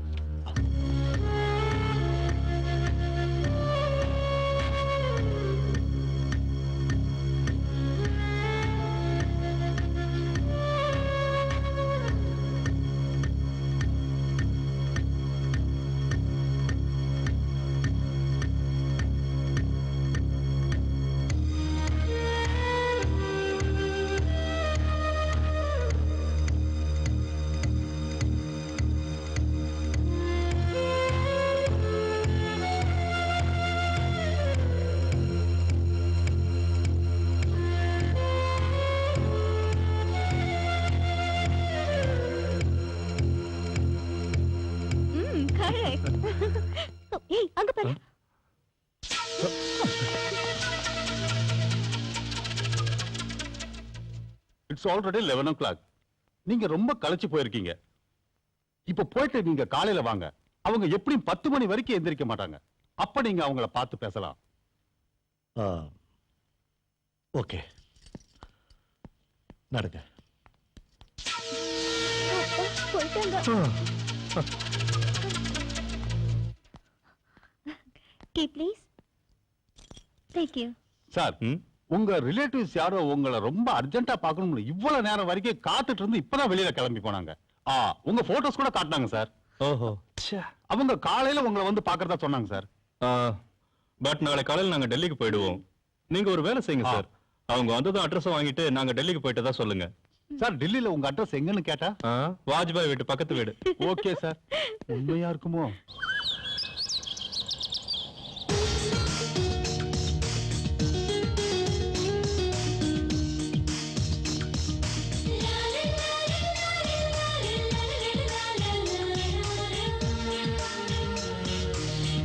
correct. ஏய், அங்க பாரு. It's already 11 o'clock. நீங்க ரொம்ப களைச்சு போயிருக்கீங்க. இப்ப போயிட்டு நீங்க காலையில வாங்க. அவங்க எப்படியும் 10 மணி வரைக்கும் எந்திரிக்க மாட்டாங்க. அப்ப நீங்க அவங்கள பார்த்து பேசலாம். ஓகே, நடங்க. போயிட்டாங்க. Key, please. Thank you. Sir, உங்க ரிலேட்டிவ்ஸ் யாரோ உங்களை ரொம்ப அர்ஜென்ட்டா பார்க்கணும்னு இவ்வளவு நேரம் வரைக்கும் காத்துட்டு இருந்து இப்பதான் வெளியில கிளம்பி போனாங்க. உங்க போட்டோஸ் கூட காட்டினாங்க சார். ஓஹோ, அவங்க காலையில உங்களை வந்து பார்க்கறதா சொன்னாங்க சார். பட் நாளை காலையில் நாங்க டெல்லிக்கு போயிடுவோம். நீங்க ஒரு வேலை செய்யுங்க சார். அவங்க வந்ததும் அட்ரஸ் வாங்கிட்டு நாங்க டெல்லிக்கு போயிட்டு தான் சொல்லுங்க. சார், டெல்லியில உங்க அட்ரஸ் எங்கன்னு கேட்டா? வாஜ்பாய் வீட்டு பக்கத்து வீடு. Okay sir. உண்மையா இருக்குமோ?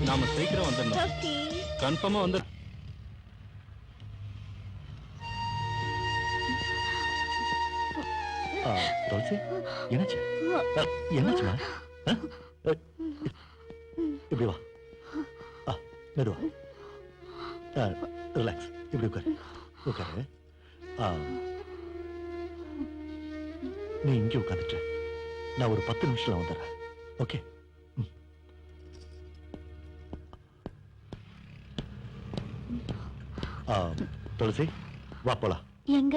நாம சீக்கிரம் வந்துடணும். Okay. கன்ஃபார்மா வந்து துளசி, என்னாச்சு? என்னாச்சுமா? இப்படி வா. மெதுவா. ரிலாக்ஸ். இப்படி உட்காரு. உட்காரு. நீ இங்கே உட்காந்துட்டு நான் ஒரு 10 நிமிஷத்துல வந்துடுறேன். ஓகே? துளசி, வா போலாம். எங்க?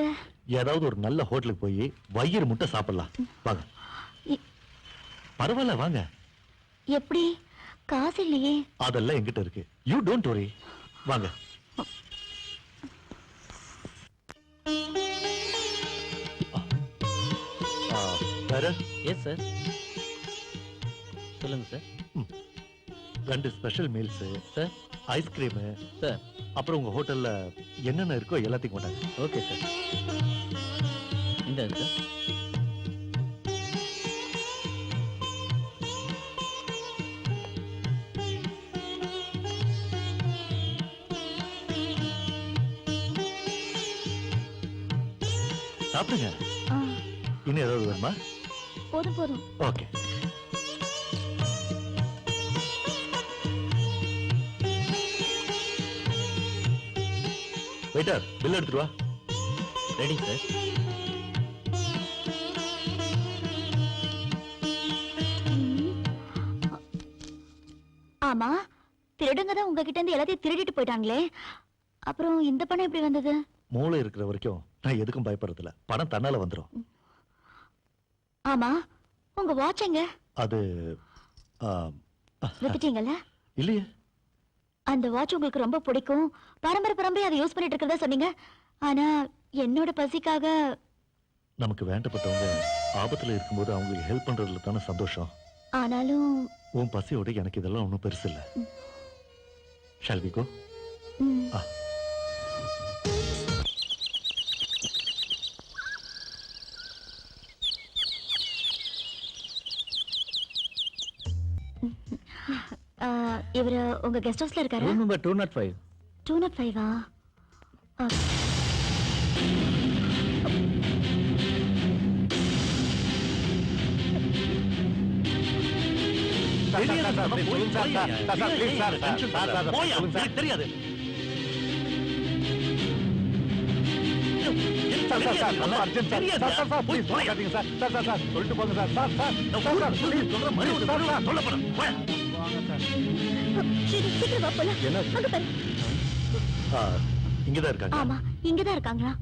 ஏதாவது ஒரு நல்ல ஹோட்டலுக்கு போய் வயிறு முட்டை சாப்பிடலாம். வாங்க. பரவாயில்ல வாங்க. எப்படி? காசு இல்லையே. அதெல்லாம் என்கிட்ட இருக்கு. You don't worry. வாங்க. வேற? Yes sir. சொல்லுங்க sir. 2 special meals sir. Ice cream sir. அப்புறம் உங்க ஹோட்டல்ல என்னென்ன இருக்கோ எல்லாத்தையும் கொண்டாங்க. Okay sir. இந்த சார். சாப்பிடுங்க. இன்னும் ஏதாவது வேணுமா? போதும் போதும். ஓகே. வெயிட்டர் பில் எடுத்துட்டு வா. Ready sir. ஆமா, திருடுங்க தான் உங்ககிட்ட இருந்து எல்லாத்தையும் திருடிட்டு போயிட்டாங்களே, அப்புறம் இந்த பணம் எப்படி வந்தது? மூளை இருக்கிற வரைக்கும் நான் எதுக்கும் பயப்படுறதில்ல. பணம் தன்னால வந்துடும். ஆமா, உங்க வாட்ச் எங்க? அது வித்துட்டீங்கல்ல? இல்லையே. அந்த வாட்ச் உங்களுக்கு ரொம்ப பிடிக்கும், பரம்பரை அதை யூஸ் பண்ணிட்டு இருக்கிறதா சொன்னீங்க. ஆனா என்னோட பசிக்காக. நமக்கு வேண்டப்பட்டவங்க ஆபத்துல இருக்கும்போது அவங்களுக்கு ஹெல்ப் பண்றதுல தானே சந்தோஷம். ஆனாலும் உன் பசியோட எனக்கு இதெல்லாம் ஒன்றும் பெருசு இல்லை. Shall we go? இவரு உங்க கெஸ்ட் ஹவுஸ்ல இருக்காரு? Room number 205. 205ஆ? தெரியாது. இங்கதான் இருக்காங்க. ஆமா, இங்கதான் இருக்காங்களா?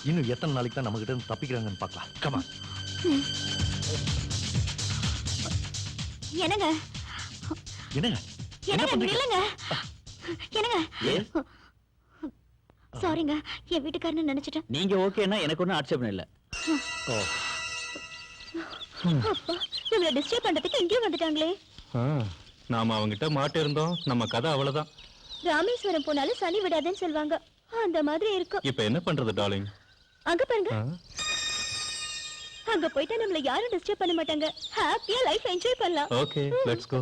இன்னும் எத்தனை நாளைக்கு தான் நம்ம கிட்ட இருந்து தப்பிக்கிறாங்கன்னு பார்க்கலாம். கமா. என்னங்க என்னங்க என்னங்க நில்லுங்க. என்னங்க? சாரிங்க, என் வீட்டுக்காரன்னு நினைச்சிட்டேன். நீங்க ஓகேன்னா எனக்கு ஒன்றும் ஆட்சேபம் இல்லை. அப்பா, நம்மள டிஸ்டர்ப் பண்றதுக்கு இங்கே வந்துட்டாங்களே. நாம அவங்கிட்ட மாட்டி இருந்தோம், நம்ம கதை அவ்வளவுதான். ராமேஸ்வரம் போனாலும் சனி விடாதுன்னு சொல்லுவாங்க, அந்த மாதிரி இருக்கும். இப்ப என்ன பண்றது டார்லிங்? அங்க பாருங்க. அங்க போயிட்டா நம்மள யாரும் டிஸ்டர்ப் பண்ண மாட்டாங்க. ஹாப்பியா லைஃப் என்ஜாய் பண்ணலாம். Okay, let's go.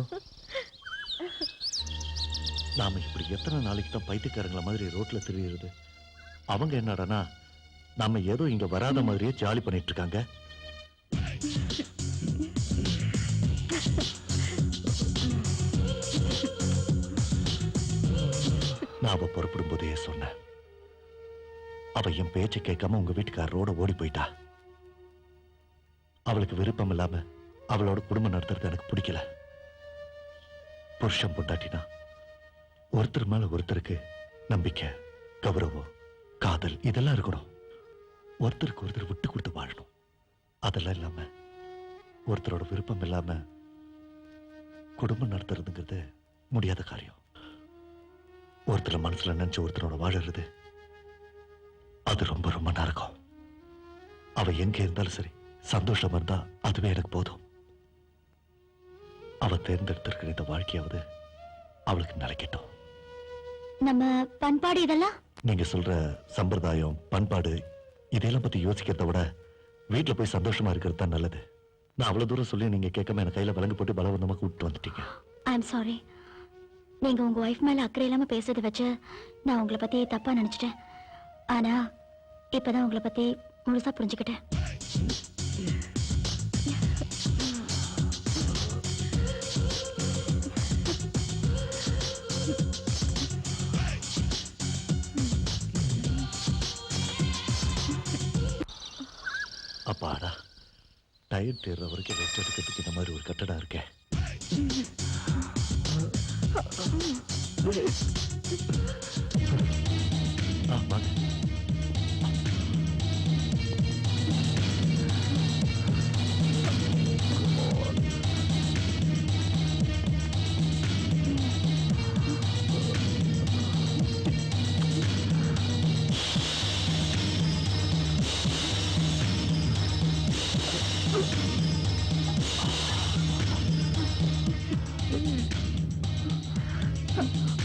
நாம இப்படி எத்தனை நாளைக்கு தான் பைத்தியக்காரங்கள மாதிரி ரோட்ல திரியிறது? அவங்க என்னடானா நாம ஏதோ இங்க வராத மாதிரியே ஜாலி பண்ணிட்டு இருக்காங்க. நான் அவ புறப்படும் போதே சொன்னேன், அவ என் பேச்சை கேட்காம உங்க வீட்டுக்காரரோட ஓடி போயிட்டா. அவளுக்கு விருப்பம் இல்லாம அவளோட குடும்பம் நடத்துறது எனக்கு பிடிக்கல. புருஷன் பொண்டாட்டினா ஒருத்தர் மேல ஒருத்தருக்கு நம்பிக்கை, கௌரவம், காதல் இதெல்லாம் இருக்கணும். ஒருத்தருக்கு ஒருத்தர் விட்டு கொடுத்து வாழணும். அதெல்லாம் இல்லாம ஒருத்தரோட விருப்பம் இல்லாம குடும்பம் நடத்துறதுங்கிறது முடியாத காரியம். ஒருத்தர் மனசுல நினைச்சு ஒருத்தரோட வாழறது அது ரொம்ப ரொம்ப நரகம். அவ எங்க இருந்தாலும் சரி, சந்தோஷமா இருந்தா அதுவே எனக்கு போதும். அவ தேர்ந்தெடுத்திருக்கிற இந்த வாழ்க்கையாவது அவளுக்கு நிலைக்கட்டும். நம்ம பண்பாடு இதெல்லாம் நீங்க சொல்ற சம்பிரதாயம், பண்பாடு இதெல்லாம் பத்தி யோசிக்கிறத விட வீட்டுல போய் சந்தோஷமா இருக்கிறது தான் நல்லது. நான் அவ்வளவு தூரம் சொல்லி நீங்க கேட்காம என் கையில விலங்கு போட்டு பலவந்தமா கூப்பிட்டு வந்துட்டீங்க. ஐ எம் சாரி. நீங்க உங்க ஒய்ஃப் மேல அக்கறை இல்லாம பேசுறத வச்சு நான் உங்களை பத்தி தப்பா நினைச்சிட்டேன். ஆனா இப்பதான் உங்களை பத்தி முழுசா புரிஞ்சுக்கிட்டேன். அப்பாடா டயர் தேர்ற வரைக்கும் ரெஸ்ட் எடுக்கிறதுக்கு இந்த மாதிரி ஒரு கட்டடம் இருக்கே. வாங்க.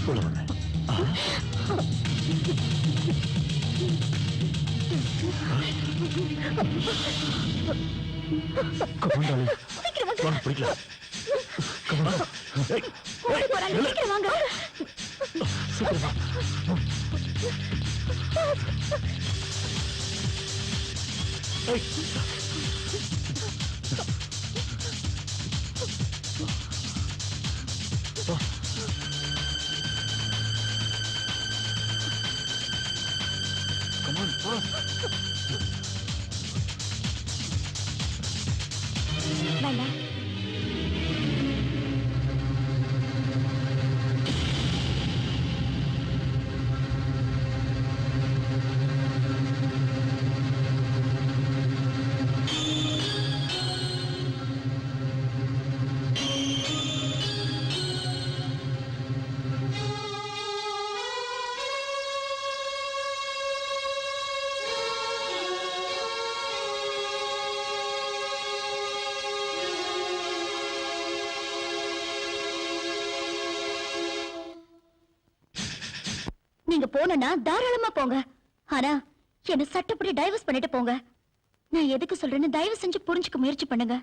உள்ள வாங்க. Come on, darling. வாங்க, பிடிக்கலாம். Come on. ஏய், ஓடி போறாங்க, சீக்கிரம் வாங்க. சீக்கிரம் வா. ஏய். வா. Come on, வா. வேண்டாம். நீங்க போனா தாராளமா போங்க. ஆனா என்ன சட்டப்படி டைவர்ஸ் பண்ணிட்டு போங்க. நான் எதுக்கு சொல்றேன்னு தயவு செஞ்சு புரிஞ்சுக்க முயற்சி பண்ணுங்க.